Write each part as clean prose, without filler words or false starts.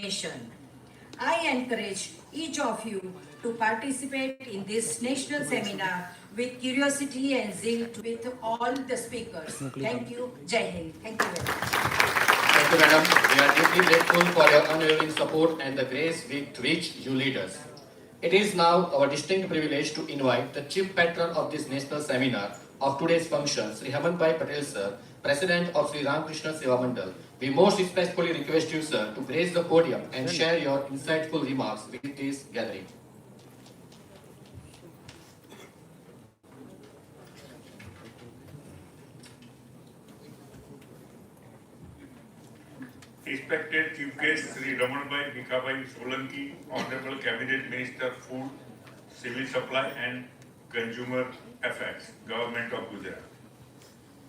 nation. I encourage each of you to participate in this national seminar with curiosity and zeal with all the speakers. Thank you. Jai Hind. Thank you very much. Thank you, madam. We are deeply grateful for your unwavering support and the grace with which you lead us. It is now our distinct privilege to invite the chief patron of this national seminar of today's function, Sri Hemantbhai Patel sir, President of Sri Ramakrishna Seva Mandal. We most respectfully request you, sir, to grace the podium and share your insightful remarks with this gathering. Respected Chief Guest Sri Ramanbhai Bikabai Solanki, Honorable Cabinet Minister, Food, Civil Supply and Consumer Affairs, Government of Gujarat.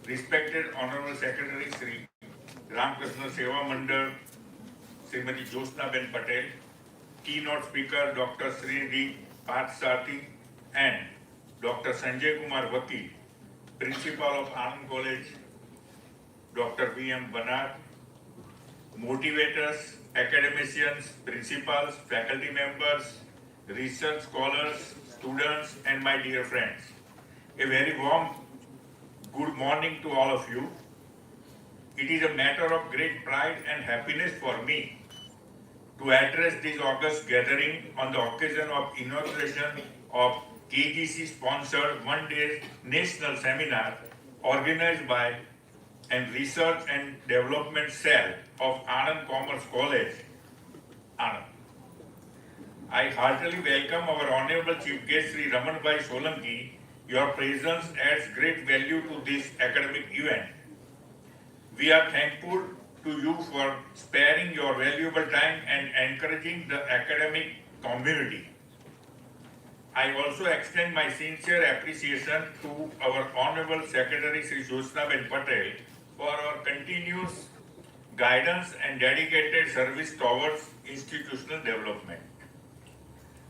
Respected Honorable Secretary Sri Ramakrishna Seva Mandal, Srimati Josna Ben Patel, Keynote Speaker Dr. Sri D. Parthsarthi and Dr. Sanjay Kumar Vakil, Principal of Anand College, Dr. V.M. Banat, motivators, academicians, principals, faculty members, research scholars, students, and my dear friends. A very warm good morning to all of you. It is a matter of great pride and happiness for me to address this august gathering on the occasion of inauguration of KGC-sponsored one-day national seminar organized by and Research and Development Cell of Anand Commerce College, Anand. I heartily welcome our Honorable Chief Guest Sri Ramanbhai Solanki. Your presence adds great value to this academic event. We are thankful to you for sparing your valuable time and encouraging the academic community. I also extend my sincere appreciation to our Honorable Secretary Sri Josna Ben Patel for our continuous guidance and dedicated service towards institutional development.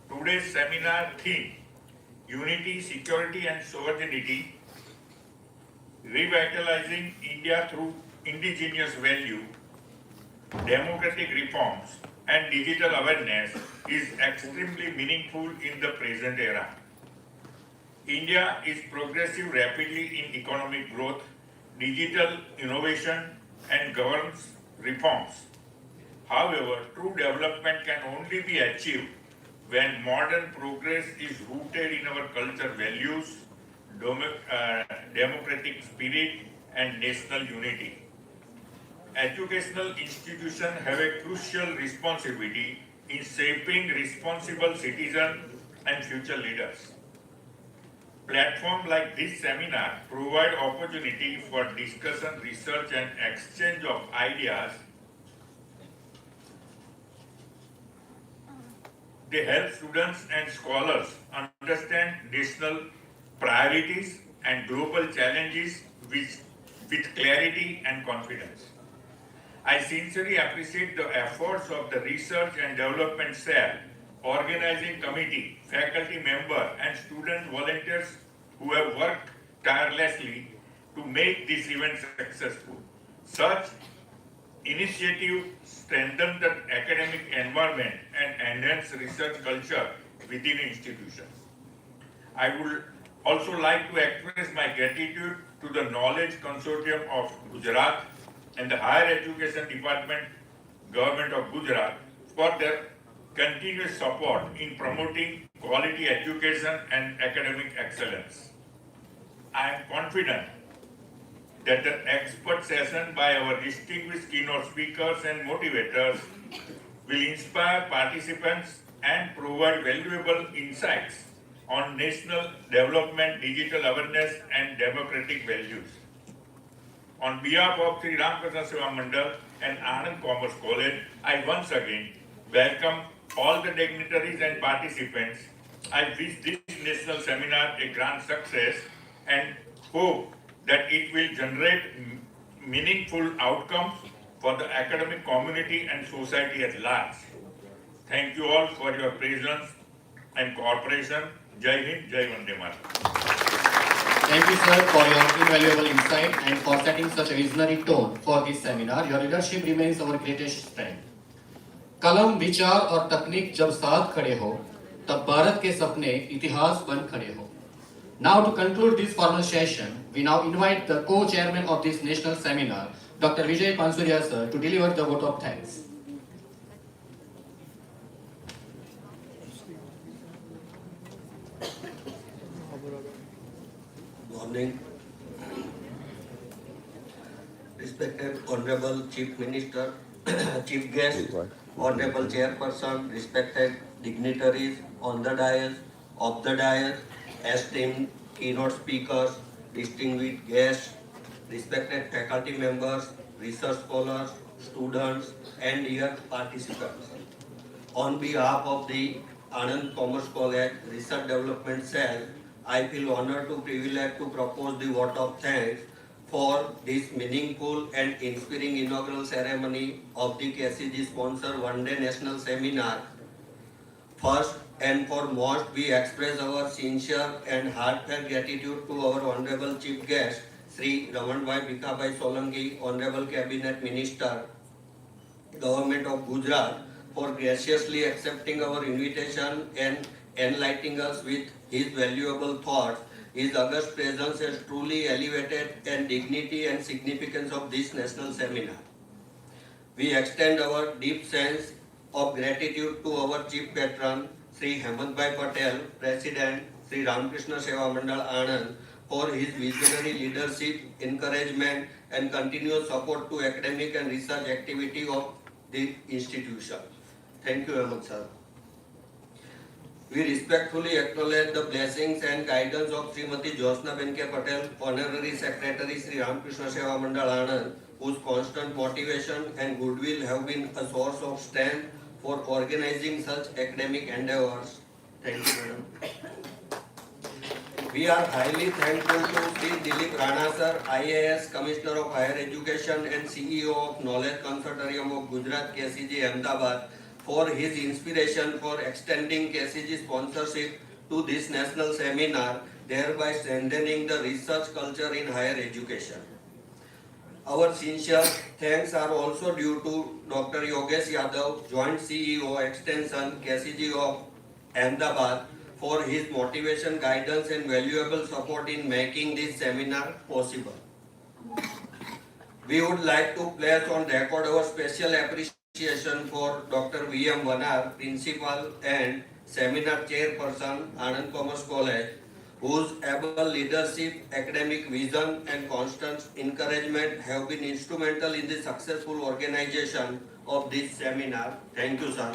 Today's seminar theme, Unity, Security and Sovereignty, Revitalizing India through Indigenous Value, Democratic Reforms and Digital Awareness is extremely meaningful in the present era. India is progressing rapidly in economic growth, digital innovation and governance reforms. However, true development can only be achieved when modern progress is rooted in our cultural values, democratic spirit and national unity. Educational institutions have a crucial responsibility in shaping responsible citizens and future leaders. Platforms like this seminar provide opportunity for discussion, research and exchange of ideas. They help students and scholars understand national priorities and global challenges with clarity and confidence. I sincerely appreciate the efforts of the Research and Development Cell, organizing committee, faculty member and student volunteers who have worked tirelessly to make this event successful. Such initiatives strengthen the academic environment and enhance research culture within institutions. I would also like to express my gratitude to the Knowledge Consortium of Gujarat and the Higher Education Department, Government of Gujarat for their continuous support in promoting quality education and academic excellence. I am confident that the expert session by our distinguished keynote speakers and motivators will inspire participants and provide valuable insights on national development, digital awareness and democratic values. On behalf of Sri Ramakrishna Seva Mandal and Anand Commerce College, I once again welcome all the dignitaries and participants. I wish this national seminar a grand success and hope that it will generate meaningful outcomes for the academic community and society at large. Thank you all for your presence and cooperation. Jai Hind, Jai Vande Mataram. Thank you, sir, for your invaluable insight and for setting such a visionary tone for this seminar. Your leadership remains our greatest strength. कलम, विचार और तकनीक जब साथ खड़े हो, तब भारत के सपने इतिहास बन खड़े हो. Now to conclude this formal session, we now invite the co-chairman of this national seminar, Dr. Vijay Pansuria sir, to deliver the vote of thanks. Morning. Respected Honorable Chief Minister, Chief Guest, Honorable Chairperson, respected dignitaries on the dais, off the dais, esteemed keynote speakers, distinguished guests, respected faculty members, research scholars, students, and dear participants. On behalf of the Anand Commerce College Research Development Cell, I feel honored to privilege to propose the vote of thanks for this meaningful and inspiring inaugural ceremony of the KCG sponsor One Day National Seminar. First and foremost, we express our sincere and heartfelt gratitude to our Honorable Chief Guest, Sri Ramanbhai Bhikhabhai Solanki, Honorable Cabinet Minister, Government of Gujarat, for graciously accepting our invitation and enlightening us with his valuable thoughts. His august presence has truly elevated the dignity and significance of this national seminar. We extend our deep sense of gratitude to our chief patron, Sri Hemantbhai Patel, President, Sri Ramakrishna Seva Mandal Anand, for his visionary leadership, encouragement, and continuous support to academic and research activity of the institution. Thank you very much, sir. We respectfully acknowledge the blessings and guidance of Srimati Josna Benke Patel, Honorary Secretary Sri Ramakrishna Seva Mandal Anand, whose constant motivation and goodwill have been a source of strength for organizing such academic endeavors. Thank you, madam. We are highly thankful to Sri Dilip Rana sir, IAS Commissioner of Higher Education and CEO of Knowledge Consortium of Gujarat KCG Ahmedabad, for his inspiration for extending KCG sponsorship to this national seminar, thereby strengthening the research culture in higher education. Our sincere thanks are also due to Dr. Yogesh Yadav, Joint CEO Extension KCG of Ahmedabad, for his motivation, guidance and valuable support in making this seminar possible. We would like to place on record our special appreciation for Dr. V.M. Vanar, Principal and Seminar Chairperson, Anand Commerce College, whose able leadership, academic vision and constant encouragement have been instrumental in the successful organization of this seminar. Thank you, sir.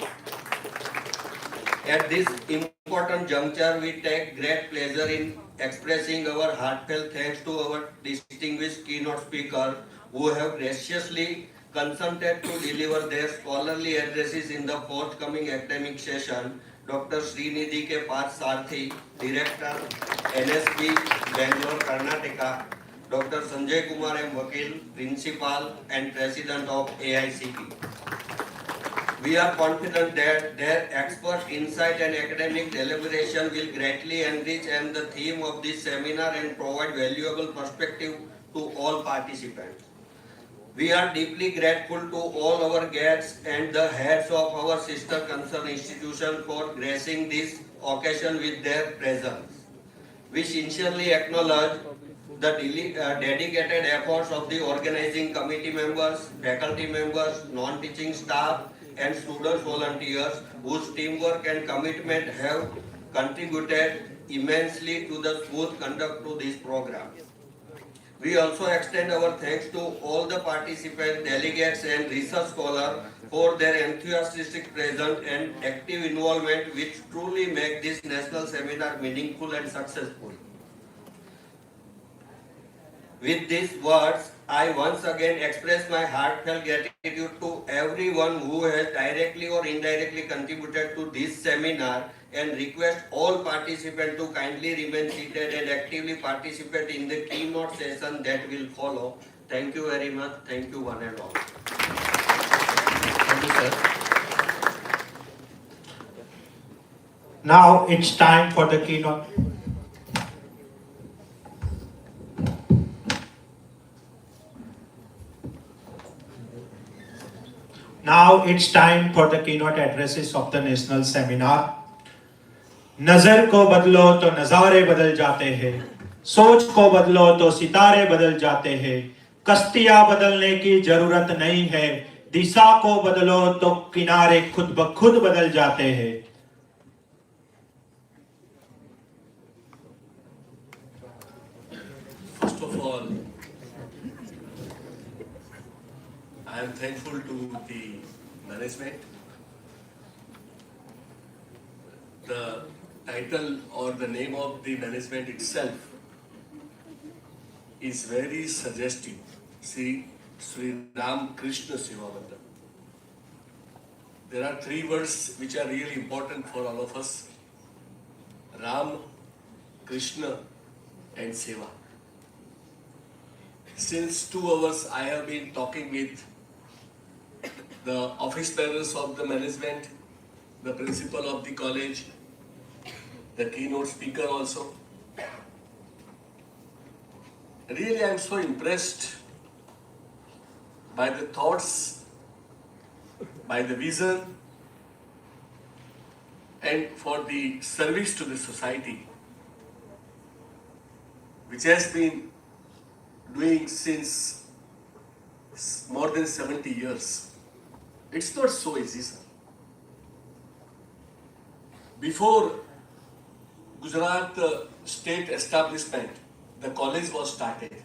At this important juncture, we take great pleasure in expressing our heartfelt thanks to our distinguished keynote speakers who have graciously consented to deliver their scholarly addresses in the forthcoming academic session. Dr. Srinidhi K. Path Sarthi, Director, NSB, Bangalore, Karnataka. Dr. Sanjay Kumar M. Vakil, Principal and President of AICP. We are confident that their expert insight and academic deliberation will greatly enrich and the theme of this seminar and provide valuable perspective to all participants. We are deeply grateful to all our guests and the heads of our sister concerned institutions for gracing this occasion with their presence. We sincerely acknowledge the dedicated efforts of the organizing committee members, faculty members, non-teaching staff, and student volunteers whose teamwork and commitment have contributed immensely to the smooth conduct to this program. We also extend our thanks to all the participants, delegates and research scholars for their enthusiastic presence and active involvement which truly make this national seminar meaningful and successful. With these words, I once again express my heartfelt gratitude to everyone who has directly or indirectly contributed to this seminar and request all participants to kindly remain seated and actively participate in the keynote session that will follow. Thank you very much. Thank you one and all. Thank you, sir. Now it's time for the keynote. Now it's time for the keynote addresses of the national seminar. नजर को बदलो तो नजारे बदल जाते हैं, सोच को बदलो तो सितारे बदल जाते हैं, कश्तियां बदलने की जरूरत नहीं है, दिशा को बदलो तो किनारे खुद ब खुद बदल जाते हैं. First of all, I am thankful to the management. The title or the name of the management itself is very suggestive. Sri Ram Krishna Seva Mandal. There are three words which are really important for all of us: Ram, Krishna, and Seva. Since 2 hours, I have been talking with the office bearers of the management, the principal of the college, the keynote speaker also. Really, I am so impressed by the thoughts, by the vision, and for the service to the society, which has been doing since more than 70 years. It's not so easy, sir. Before Gujarat state establishment, the college was started.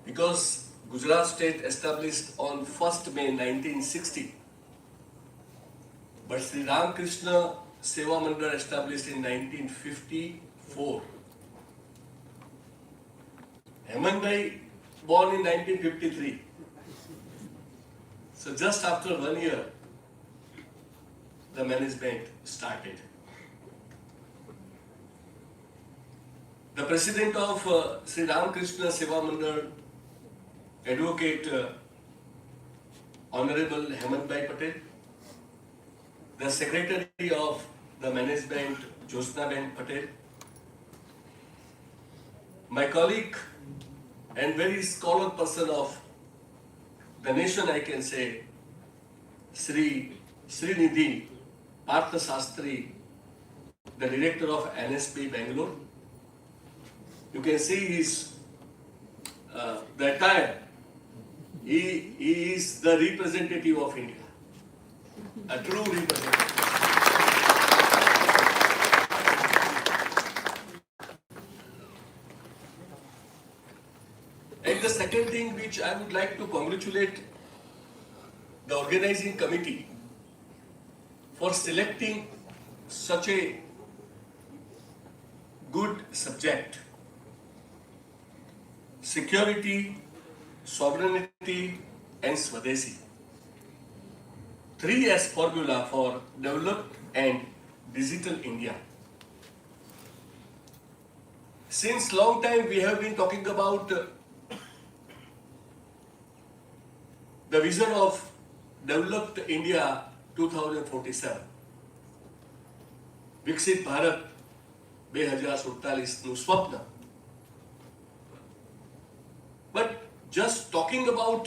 Because Gujarat state established on 1st May 1960. But Sri Ramakrishna Seva Mandal established in 1954. Hemant Bhai born in 1953. So just after 1 year, the management started. The president of Sri Ramakrishna Seva Mandal, Advocate Honorable Hemant Bhai Patel, the secretary of the management, Josna Ben Patel, my colleague and very scholar person of the nation, I can say, Srinidhi Partha Sastri, the director of NSP Bangalore. You can see his the attire. He is the representative of India, a true representative. And the second thing which I would like to congratulate the organizing committee for selecting such a good subject: security, sovereignty, and Swadeshi. 3S formula for developed and digital India. Since long time we have been talking about the vision of developed India 2047. વિકસિત ભારત 2047 નું સ્વપ્ન. But just talking about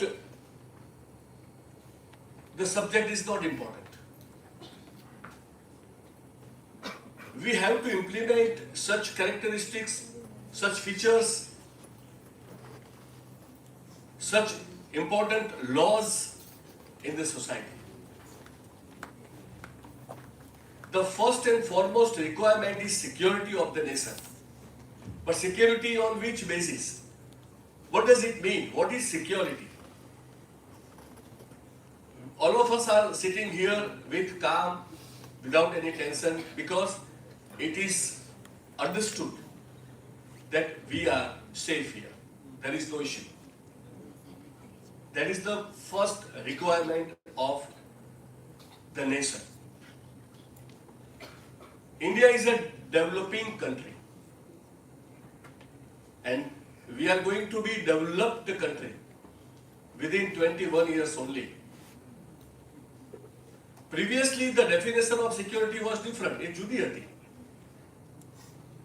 the subject is not important. We have to implement such characteristics, such features, such important laws in the society. The first and foremost requirement is security of the nation. But security on which basis? What does it mean? What is security? All of us are sitting here with calm, without any tension, because it is understood that we are safe here. There is no issue. That is the first requirement of the nation. India is a developing country, and we are going to be developed country within 21 years only. Previously, the definition of security was different. એ જુદી હતી.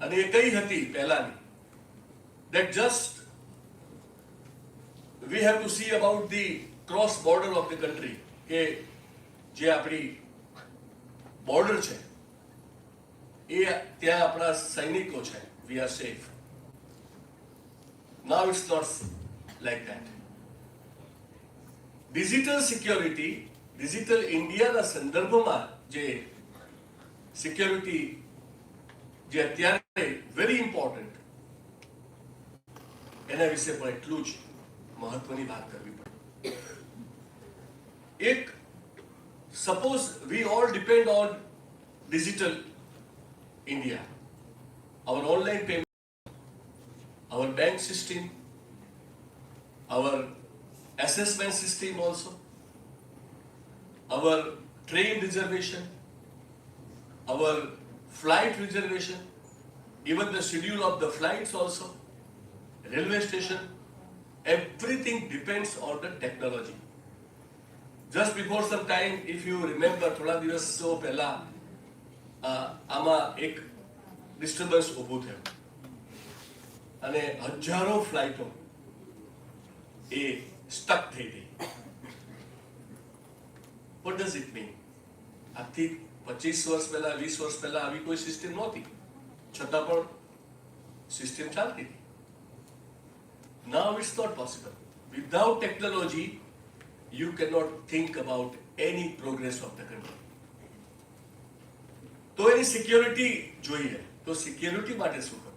અને એ કઈ હતી પહેલાની? That just we have to see about the cross border of the country, કે જે આપણી border છે એ ત્યાં આપણા સૈનિકો છે, we are safe. Now it's not like that. Digital security, digital ઇન્ડિયાના સંદર્ભમાં જે સિક્યોરિટી જે અત્યારે વેરી ઇમ્પોર્ટન્ટ, એના વિશે પણ એટલું જ મહત્વની વાત કરવી પડે. એક, suppose we all depend on digital India, our online payment, our bank system, our assessment system also, our train reservation, our flight reservation, even the schedule of the flights also, railway station, everything depends on the technology. Just before some time, if you remember, થોડા દિવસો પહેલા આમાં એક disturbance ઊભું થયું અને હજારો ફ્લાઇટો એ stuck થઈ ગઈ. What does it mean? આજથી 25 વર્ષ પહેલા, 20 વર્ષ પહેલા આવી કોઈ સિસ્ટમ નહોતી, છતાં પણ સિસ્ટમ ચાલતી હતી. Now it's not possible. Without technology, you cannot think about any progress of the country. તો એની સિક્યોરિટી જોઈએ. તો સિક્યોરિટી માટે શું કરવું?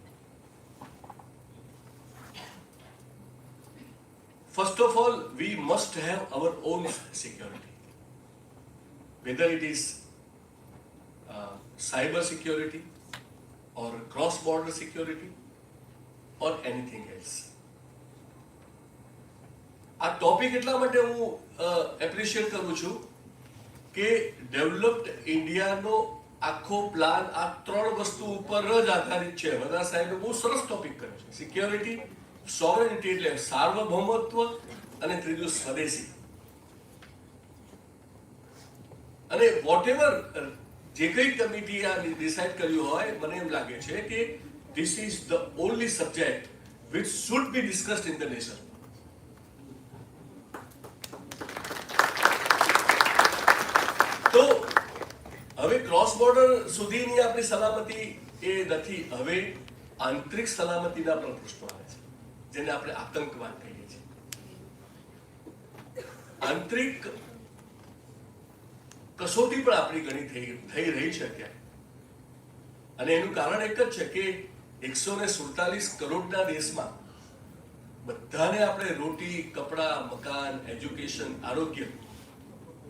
First of all, we must have our own security. Whether it is cyber security or cross-border security or anything else. આ topic એટલા માટે હું એપ્રિશિએટ કરું છું કે ડેવલપ્ડ ઇન્ડિયાનો આખો પ્લાન આ ત્રણ વસ્તુ ઉપર જ આધારિત છે. વડા સાહેબે બહુ સરસ ટોપિક કર્યો છે. સિક્યોરિટી, સોવરેનિટી એટલે સાર્વભૌમત્વ, અને ત્રીજું સ્વદેશી. અને વોટએવર જે કઈ કમિટી આ ડિસાઇડ કર્યું હોય, મને એમ લાગે છે કે this is the only subject which should be discussed in the nation. તો હવે ક્રોસ બોર્ડર સુધીની આપણી સલામતી એ નથી, હવે આંતરિક સલામતીના પણ પ્રશ્નો આવે છે, જેને આપણે આતંકવાદ કહીએ છીએ. આંતરિક કસોટી પણ આપણી ઘણી થઈ રહી છે અત્યારે, અને એનું કારણ એક જ છે કે 147 કરોડના દેશમાં બધાને આપણે રોટી, કપડા, મકાન, એજ્યુકેશન, આરોગ્ય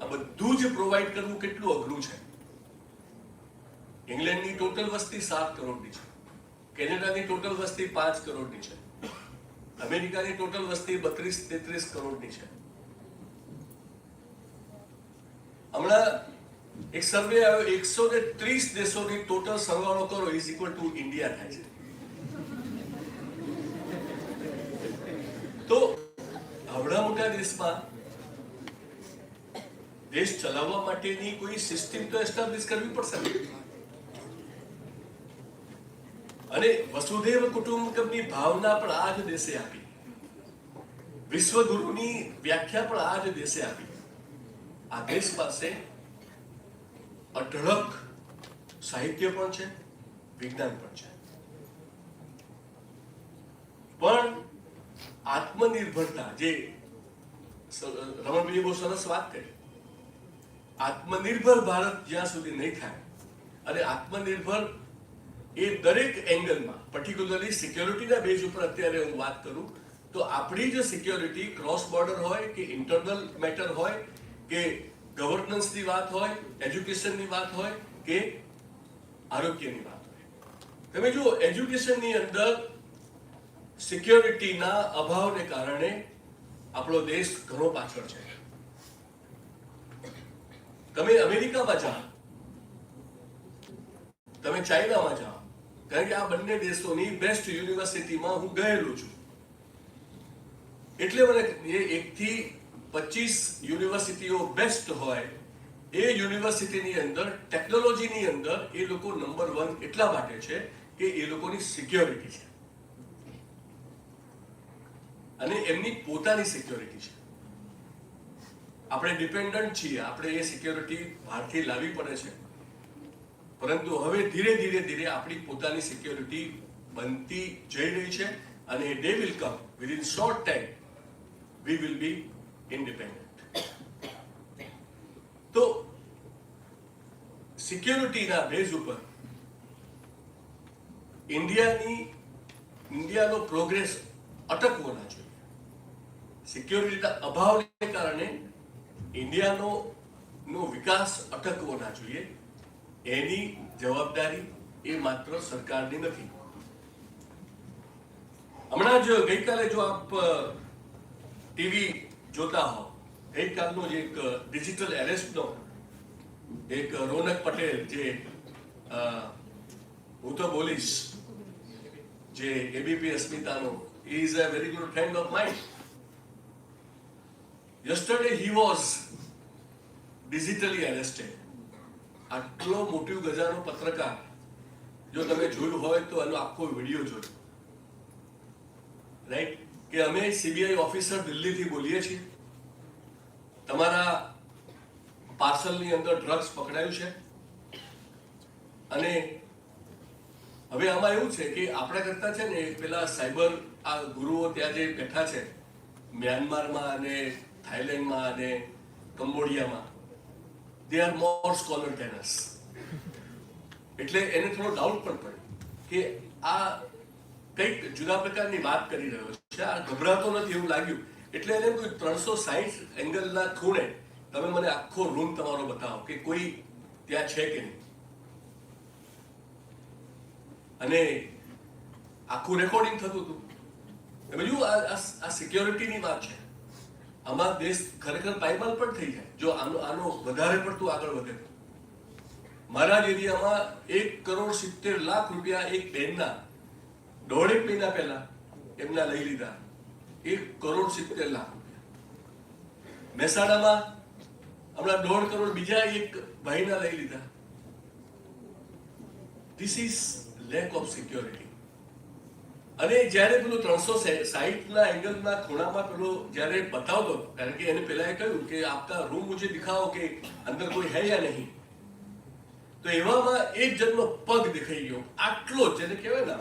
આ બધું જ પ્રોવાઈડ કરવું કેટલું અઘરું છે. ઇંગ્લેન્ડની ટોટલ વસ્તી 7 કરોડની છે, કેનેડાની ટોટલ વસ્તી 5 કરોડની છે, અમેરિકાની ટોટલ વસ્તી 32-33 કરોડની છે. હમણાં એક સર્વે આવ્યો, 130 દેશોની ટોટલ સરવાળો કરો ઇઝ ઇક્વલ ટુ ઇન્ડિયા થાય છે. તો આવડા મોટા દેશમાં દેશ ચલાવવા માટેની કોઈ સિસ્ટમ તો એસ્ટાબ્લિશ કરવી પડશે. અને વસુધૈવ કુટુંબકમની ભાવના પણ આ જ દેશે આપી, વિશ્વગુરુની વ્યાખ્યા પણ આ જ દેશે આપી. આ દેશ પાસે અઢળક સાહિત્ય પણ છે, વિજ્ઞાન પણ છે, પણ આત્મનિર્ભરતા, જે રમણભાઈએ બહુ સરસ વાત કરી, આત્મનિર્ભર ભારત જ્યાં સુધી નહીં થાય, અને આત્મનિર્ભર એ દરેક એંગલમાં, પર્ટિક્યુલરલી સિક્યોરિટીના બેઝ ઉપર અત્યારે હું વાત કરું તો આપણી જે સિક્યોરિટી ક્રોસ બોર્ડર હોય કે ઇન્ટરનલ મેટર હોય કે ગવર્નન્સની વાત હોય, એજ્યુકેશનની વાત હોય કે આરોગ્યની વાત હોય. તમે જુઓ, એજ્યુકેશનની અંદર સિક્યોરિટીના અભાવને કારણે આપણો દેશ ઘણો પાછળ છે. તમે અમેરિકામાં જાઓ, તમે ચાઇનામાં જાઓ, કારણ કે આ બંને દેશોની બેસ્ટ યુનિવર્સિટીમાં હું ગયેલો છું, એટલે મને 1 થી 25 યુનિવર્સિટીઓ બેસ્ટ હોય, એ યુનિવર્સિટીની અંદર ટેકનોલોજીની અંદર એ લોકો નંબર 1 એટલા માટે છે કે એ લોકોની સિક્યોરિટી છે, અને એમની પોતાની સિક્યોરિટી છે. આપણે ડિપેન્ડન્ટ છીએ, આપણે એ સિક્યોરિટી બહારથી લાવવી પડે છે, પરંતુ હવે ધીરે ધીરે આપણી પોતાની સિક્યોરિટી બનતી જઈ રહી છે અને they will come within short time we will be independent. તો સિક્યોરિટીના બેઝ ઉપર ઇન્ડિયાનો પ્રોગ્રેસ અટકવો ના જોઈએ. સિક્યોરિટીના અભાવને કારણે ઇન્ડિયાનો વિકાસ અટકવો ના જોઈએ. એની જવાબદારી એ માત્ર સરકારની નથી. હમણાં જ ગઈકાલે જો આપ ટીવી જોતા હો, ગઈકાલનો જે એક ડિજિટલ એરેસ્ટનો એક રોનક પટેલ, જે હું તો બોલીશ, જે ABP અસ્મિતાનો, he is a very good friend of mine. Yesterday he was digitally arrested. આટલો મોટી ગજાનો પત્રકાર, જો તમે જોયું હોય તો એનો આખો વિડીયો જોયો, રાઈટ? કે અમે સીબીઆઈ ઓફિસર દિલ્હીથી બોલીએ છીએ, તમારા પાર્સલની અંદર ડ્રગ્સ પકડાયું છે. અને હવે આમાં એવું છે કે આપણા કરતા છે ને પેલા સાયબર આ ગુરુઓ ત્યાં જે બેઠા છે મ્યાનમારમાં અને થાઈલેન્ડમાં અને કંબોડિયામાં, they are more scholar than us. એટલે એને થોડો ડાઉટ પણ પડ્યો કે આ કંઈક જુદા પ્રકારની વાત કરી રહ્યો છે, આ ગભરાતો નથી એવું લાગ્યું. એટલે એને કોઈ 360 એંગલના ખૂણે તમે મને આખો રૂમ તમારો બતાવો કે કોઈ ત્યાં છે કે નહીં. અને આખું રેકોર્ડિંગ થતું હતું. બીજું આ સિક્યોરિટીની વાત છે. આમાં દેશ ખરેખર પાયમાલ પણ થઈ જાય જો આનો વધારે પડતું આગળ વધે. મારા જ એરિયામાં 1,70,00,000 રૂપિયા એક બેનના 1.5 મહિના પહેલા એમના લઈ લીધા. 1,70,00,000 રૂપિયા. મહેસાણામાં હમણાં 1.5 કરોડ બીજા એક ભાઈના લઈ લીધા. This is lack of security. અને જ્યારે પેલું 360 એંગલના ખૂણામાં પેલો જ્યારે બતાવતો, કારણ કે એને પેલા કહ્યું કે આપકા રૂમ મુझे દિખાઓ કે અંદર કોઈ હૈ યા નહીં, તો એવામાં એક જણનો પગ દેખાઈ ગયો, આટલો જ, જેને કહેવાય ને.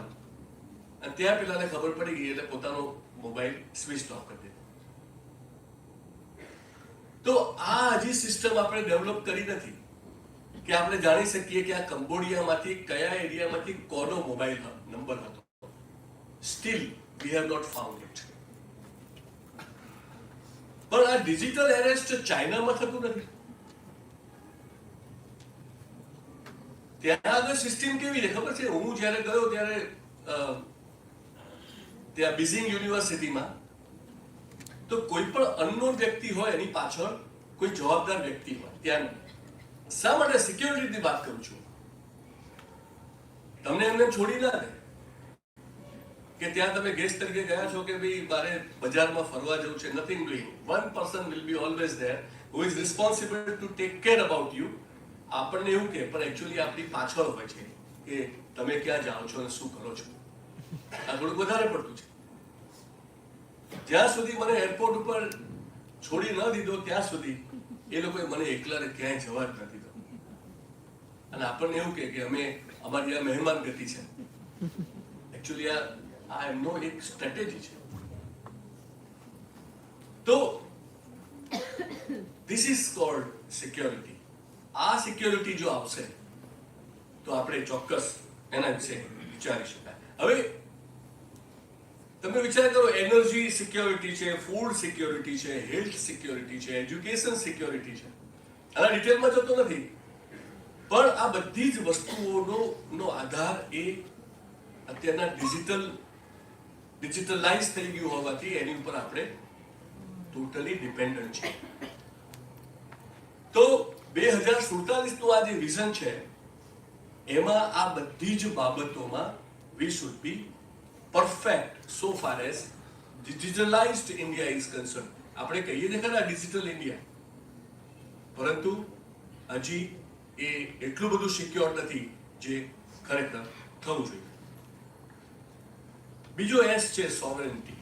અને ત્યાં પેલાને ખબર પડી ગઈ એટલે પોતાનો મોબાઈલ સ્વિચ ઓફ કરી દીધો. તો આ હજી સિસ્ટમ આપણે ડેવલપ કરી નથી કે આપણે જાણી શકીએ કે આ કંબોડિયામાંથી કયા એરિયામાંથી કોનો મોબાઈલ નંબર હતો. Still, we have not found it. પણ આ ડિજિટલ એરેસ્ટ ચાઇનામાં થતું નથી. ત્યાં આગળ સિસ્ટમ કેવી છે ખબર છે? હું જ્યારે ગયો ત્યારે ત્યાં બીજિંગ યુનિવર્સિટીમાં, તો કોઈ પણ અનનોન વ્યક્તિ હોય એની પાછળ કોઈ જવાબદાર વ્યક્તિ હોય. ત્યાં શા માટે સિક્યોરિટીની વાત કરું છું? તમને એમને છોડી ના દે કે ત્યાં તમે ગેસ્ટ તરીકે ગયા છો કે ભાઈ મારે બજારમાં ફરવા જવું છે. Nothing doing. One person will be always there who is responsible to take care about you. આપણને એવું કે પણ એકચ્યુઅલી આપણી પાછળ હોય છે કે તમે ક્યાં જાઓ છો અને શું કરો છો. આ થોડુંક વધારે પડતું છે. જ્યાં સુધી મને એરપોર્ટ ઉપર છોડી ન દીધો ત્યાં સુધી એ લોકોએ મને એકલાને ક્યાંય જવા જ નથી દીધો. અને આપણને એવું કે અમે અમારી આ મહેમાન ગતિ છે. એકચ્યુઅલી આ એમનો એક સ્ટ્રેટેજી છે. તો ધીસ ઇઝ કોલ્ડ સિક્યોરિટી. આ સિક્યોરિટી જો આવશે તો આપણે ચોક્કસ એના વિશે વિચારી શકાય. હવે તમે વિચાર કરો, એનર્જી સિક્યોરિટી છે, ફૂડ સિક્યોરિટી છે, હેલ્થ સિક્યોરિટી છે, એજ્યુકેશન સિક્યોરિટી છે. આના ડિટેલમાં જતો નથી, પણ આ બધી જ વસ્તુઓનો આધાર એ અત્યારના ડિજિટલાઇઝ થઈ ગયું હોવાથી એની ઉપર આપણે ટોટલી ડિપેન્ડન્ટ છે. તો 2047 નું આ જે વિઝન છે એમાં આ બધી જ બાબતોમાં we should be perfect so far as digitalized India is concerned. આપણે કહીએ છીએ ખરા ડિજિટલ ઇન્ડિયા, પરંતુ હજી એ એટલું બધું સિક્યોર નથી જે ખરેખર થવું જોઈએ. બીજો એસ છે સોવરેનિટી.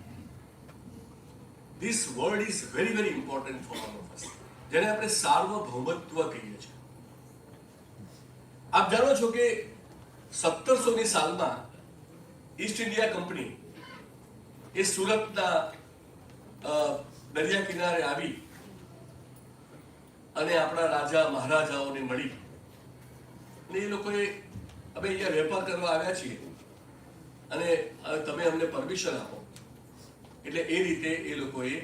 This word is very very important for all of us. જેને આપણે સાર્વભૌમત્વ કહીએ છીએ. આપ જાણો છો કે 1700ની સાલમાં ઈસ્ટ ઇન્ડિયા કંપની એ સુરતના દરિયા કિનારે આવી અને આપણા રાજા મહારાજાઓને મળી અને એ લોકોએ અમે અહીંયા વેપાર કરવા આવ્યા છીએ અને તમે અમને પરમિશન આપો, એટલે એ રીતે એ લોકોએ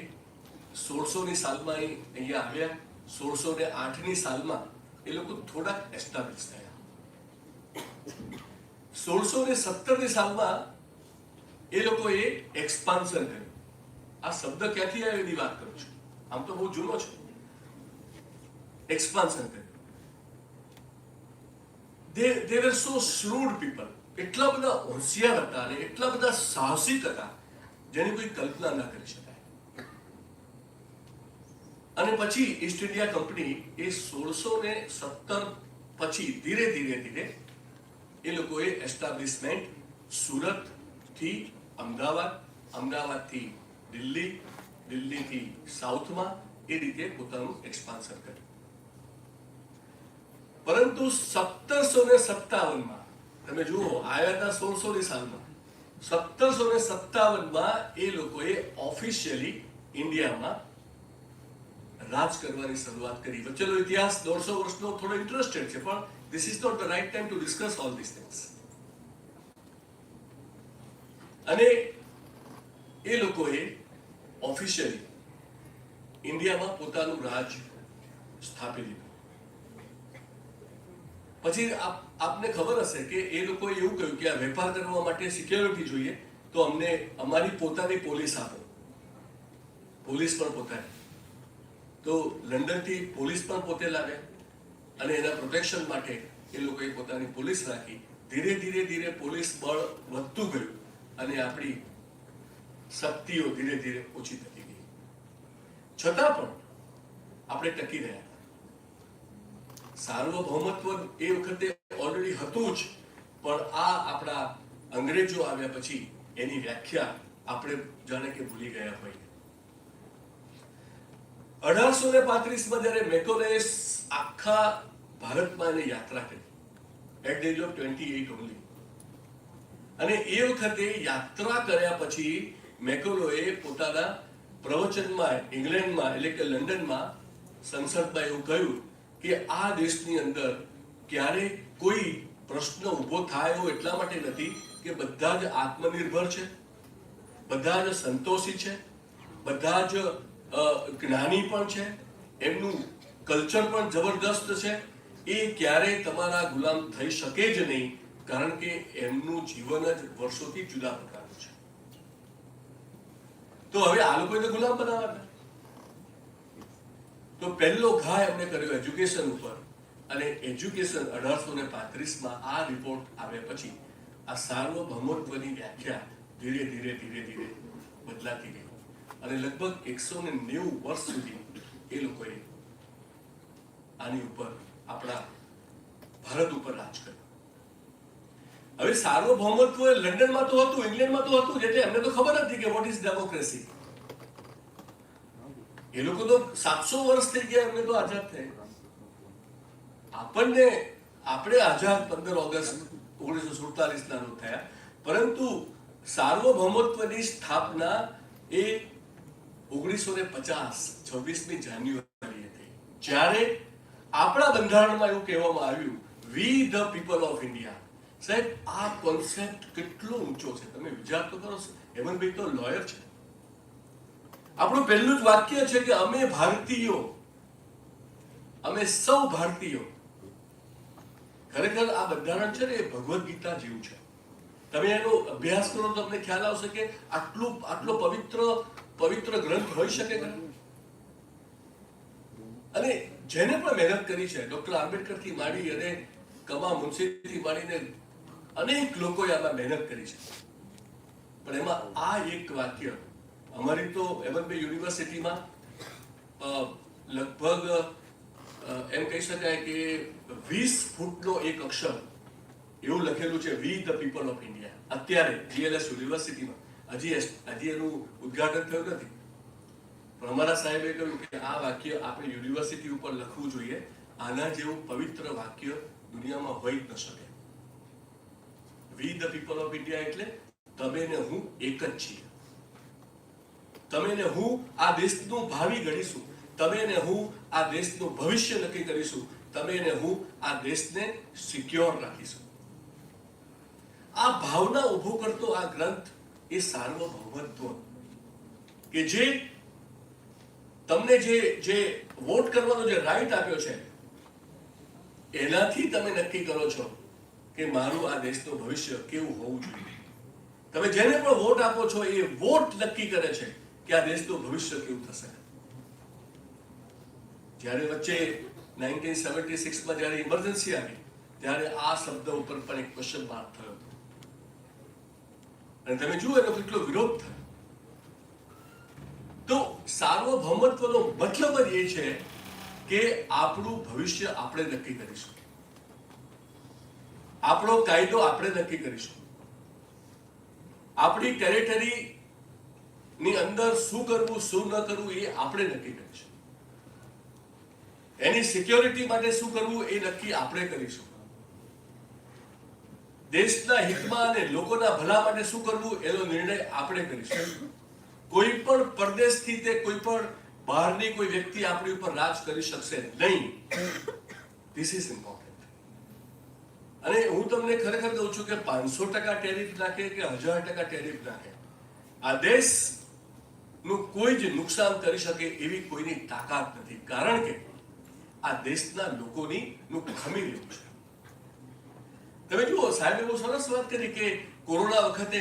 1600ની સાલમાં અહીંયા આવ્યા. 1608ની સાલમાં એ લોકો થોડાક એસ્ટાબ્લિશ થયા. 1617ની સાલમાં એ લોકોએ એક્સપાન્શન કર્યું. આ શબ્દ ક્યાંથી આવ્યો એની વાત કરું છું, આમ તો બહુ જૂનો છે. એક્સપાન્શન કર્યું. they were so shrewd people, એટલા બધા હોશિયાર હતા અને એટલા બધા સાહસિક હતા જેની કોઈ કલ્પના ના કરી શકાય. અને પછી ઈસ્ટ ઇન્ડિયા કંપની એ 1617 પછી ધીરે ધીરે એ લોકોએ એસ્ટાબ્લિશમેન્ટ સુરત થી અમદાવાદ, અમદાવાદથી દિલ્હી, દિલ્હીથી સાઉથમાં એ રીતે પોતાનું એક્સપાન્શન કર્યું. પરંતુ 1757માં તમે જુઓ, આવ્યા હતા 1600ની સાલમાં, 1757માં એ લોકોએ ઓફિશિયલી ઇન્ડિયામાં રાજ કરવાની શરૂઆત કરી. વચ્ચેનો ઇતિહાસ 150 વર્ષનો થોડો ઇન્ટરેસ્ટેડ છે, પણ this is not the right time to discuss all these things. અને એ લોકોએ ઓફિશિયલી ઇન્ડિયામાં પોતાનું રાજ સ્થાપી દીધું. પછી આપને ખબર હશે કે એ લોકોએ એવું કહ્યું કે આ વેપાર કરવા માટે સિક્યોરિટી જોઈએ, તો અમને અમારી પોતાની પોલીસ આપો. પોલીસ પણ પોતાની. તો લંડનથી પોલીસ પણ પોતે લાવ્યા અને એના પ્રોટેક્શન માટે એ લોકોએ પોતાની પોલીસ રાખી. ધીરે ધીરે પોલીસ બળ વધતું ગયું અને આપણી શક્તિઓ ધીરે ધીરે ઓછી થતી ગઈ. છતાં પણ આપણે ટકી રહ્યા. સાર્વભૌમત્વ એ વખતે ઓલરેડી હતું જ, પણ આ આપણા અંગ્રેજો આવ્યા પછી એની વ્યાખ્યા આપણે જાણે કે ભૂલી ગયા હોય. 1835માં જ્યારે મેકોલેએ આખા ભારતમાં એને યાત્રા કરી, at the age of 28 only, અને એ વખતે યાત્રા કર્યા પછી મેકોલોએ પોતાના પ્રવચનમાં ઇંગ્લેન્ડમાં એટલે કે લંડનમાં સંસદમાં એવું કહ્યું કે આ દેશની અંદર ક્યારે કોઈ પ્રશ્ન ઊભો થાય એવો એટલા માટે નથી કે બધા જ આત્મનિર્ભર છે, બધા જ સંતોષી છે, બધા જ જ્ઞાની પણ છે, એમનું કલ્ચર પણ જબરદસ્ત છે. એ ક્યારેય તમારા ગુલામ થઈ શકે જ નહીં, કારણ કે એમનું જીવન જ વર્ષોથી જુદા પ્રકારનું છે. તો હવે આ લોકોએ તો ગુલામ બનાવવાના. તો પહેલો ઘા એમને કર્યો એજ્યુકેશન ઉપર, અને એજ્યુકેશન 1835માં આ રિપોર્ટ આવ્યા પછી આ સાર્વભૌમત્વની વ્યાખ્યા ધીરે ધીરે બદલાતી ગઈ અને લગભગ 190 વર્ષ સુધી એ લોકોએ આની ઉપર આપણા ભારત ઉપર રાજ કર્યું. હવે સાર્વભૌમત્વ લંડનમાં તો હતું, ઇંગ્લેન્ડમાં તો હતું, એટલે એમને તો ખબર હતી કે વોટ ઇઝ ડેમોક્રેસી. એ લોકો તો 700 વર્ષ થઈ ગયા એમને તો આઝાદ થયા. આપણે આઝાદ 15 ઓગસ્ટ 1947 થયા, પરંતુ સાર્વભૌમત્વની સ્થાપના એ 1950 26મી જાન્યુઆરીએ થઈ, જ્યારે આપણા બંધારણમાં એવું કહેવામાં આવ્યું, વી ધ પીપલ ઓફ ઇન્ડિયા. સાહેબ, આ કોન્સેપ્ટ કેટલો ઊંચો છે, તમે વિચાર તો કરો. હેમંતભાઈ તો લોયર છે. આપણું પહેલું જ વાક્ય છે કે અમે ભારતીયો, અમે સૌ ભારતીયો. ખરેખર આ બંધારણ છે ને એ ભગવદ્ ગીતા જેવું છે. તમે એનો અભ્યાસ કરો તો તમને ખ્યાલ આવશે કે આટલો પવિત્ર ગ્રંથ હોઈ શકે કે. અને જેને પણ મહેનત કરી છે, ડોક્ટર આંબેડકર થી માંડી અને કમા મુનશીથી માંડીને અનેક લોકોએ આમાં મહેનત કરી છે. પણ એમાં આ એક વાક્ય, અમારી તો હેમંતભાઈ યુનિવર્સિટીમાં લગભગ એમ કહી શકાય કે 20 ફૂટનો એક અક્ષર એવું લખેલું છે, વી ધ પીપલ ઓફ ઇન્ડિયા. અત્યારે જીએલએસ યુનિવર્સિટીમાં હજી એનું ઉદ્ઘાટન થયું નથી, પણ અમારા સાહેબે કહ્યું કે આ વાક્ય આપણે યુનિવર્સિટી ઉપર લખવું જોઈએ. આના જેવું પવિત્ર વાક્ય દુનિયામાં હોઈ જ ન શકે. વી ધ પીપલ ઓફ ઇન્ડિયા એટલે તમે ને હું એક જ છીએ. તમે ને હું આ દેશનું ભાવિ ગણીશું. તમે ને હું આ દેશનું ભવિષ્ય નક્કી કરીશું. તમે ને હું આ દેશને સિક્યોર રાખીશું. આ ભાવના ઉભો કરતો આ ગ્રંથ એ સાર્વભૌમત્વ કે જે તમને જે વોટ કરવાનો જે રાઈટ આપ્યો છે એનાથી તમે નક્કી કરો છો કે મારું આ દેશનું ભવિષ્ય કેવું હોવું જોઈએ. તમે જેને પણ વોટ આપો છો એ વોટ નક્કી કરે છે કે આ દેશનું ભવિષ્ય કેવું થશે. જ્યારે વચ્ચે 1976 માં જ્યારે ઇમરજન્સી આવી ત્યારે આ શબ્દ ઉપર પણ એક ક્વેશ્ચન માર્ક થયો હતો અને તમે જુઓ એનો કેટલો વિરોધ થયો. તો સાર્વભૌમત્વનો મતલબ જ એ છે કે આપણું ભવિષ્ય આપણે નક્કી કરીશું. આપણો કાયદો આપણે નક્કી કરીશું. આપણી ટેરિટરી ની અંદર શું કરવું શું ન કરવું એ આપણે નક્કી કરીશું. એની સિક્યોરિટી માટે શું કરવું એ નક્કી આપણે કરીશું. દેશના હિતમાં અને લોકોના ભલા માટે શું કરવું એનો નિર્ણય આપણે કરીશું. કોઈ પણ પરદેશથી તે કોઈ પણ બહારની કોઈ વ્યક્તિ આપણી ઉપર રાજ કરી શકશે નહીં. This is important. અને હું તમને ખરેખર કહું છું કે 500% ટેરિફ નાખે કે 1000% ટેરિફ નાખે આ દેશનું કોઈ જ નુકસાન કરી શકે એવી કોઈની તાકાત નથી. કારણ કે આ દેશના લોકોની ખમી રહ્યું છે. તમે જુઓ સાહેબે બહુ સરસ વાત કરી કે કોરોના વખતે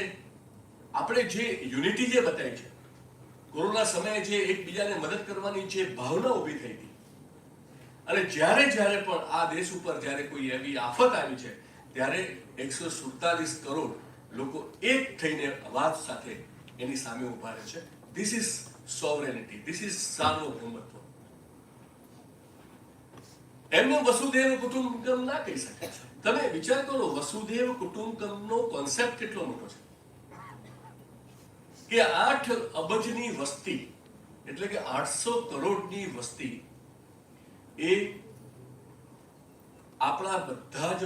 આપણે જે યુનિટી જે બતાવી છે, કોરોના સમયે જે એકબીજાને મદદ કરવાની જે ભાવના ઊભી થઈ હતી અને જ્યારે પણ આ દેશ ઉપર જ્યારે કોઈ એવી આફત આવી છે ત્યારે 147 કરોડ લોકો એક થઈને અવાજ સાથે એની સામે ઉભા રહે છે. This is sovereignty, this is સાર્વભૌમત્વ. એમને વસુધૈવ કુટુંબકમ ના કહી શકે. તમે વિચાર કરો વસુધૈવ કુટુંબકમનો કોન્સેપ્ટ કેટલો મોટો છે કે 8 અબજની વસ્તી એટલે કે 800 કરોડની વસ્તી એ આપણા બધા જ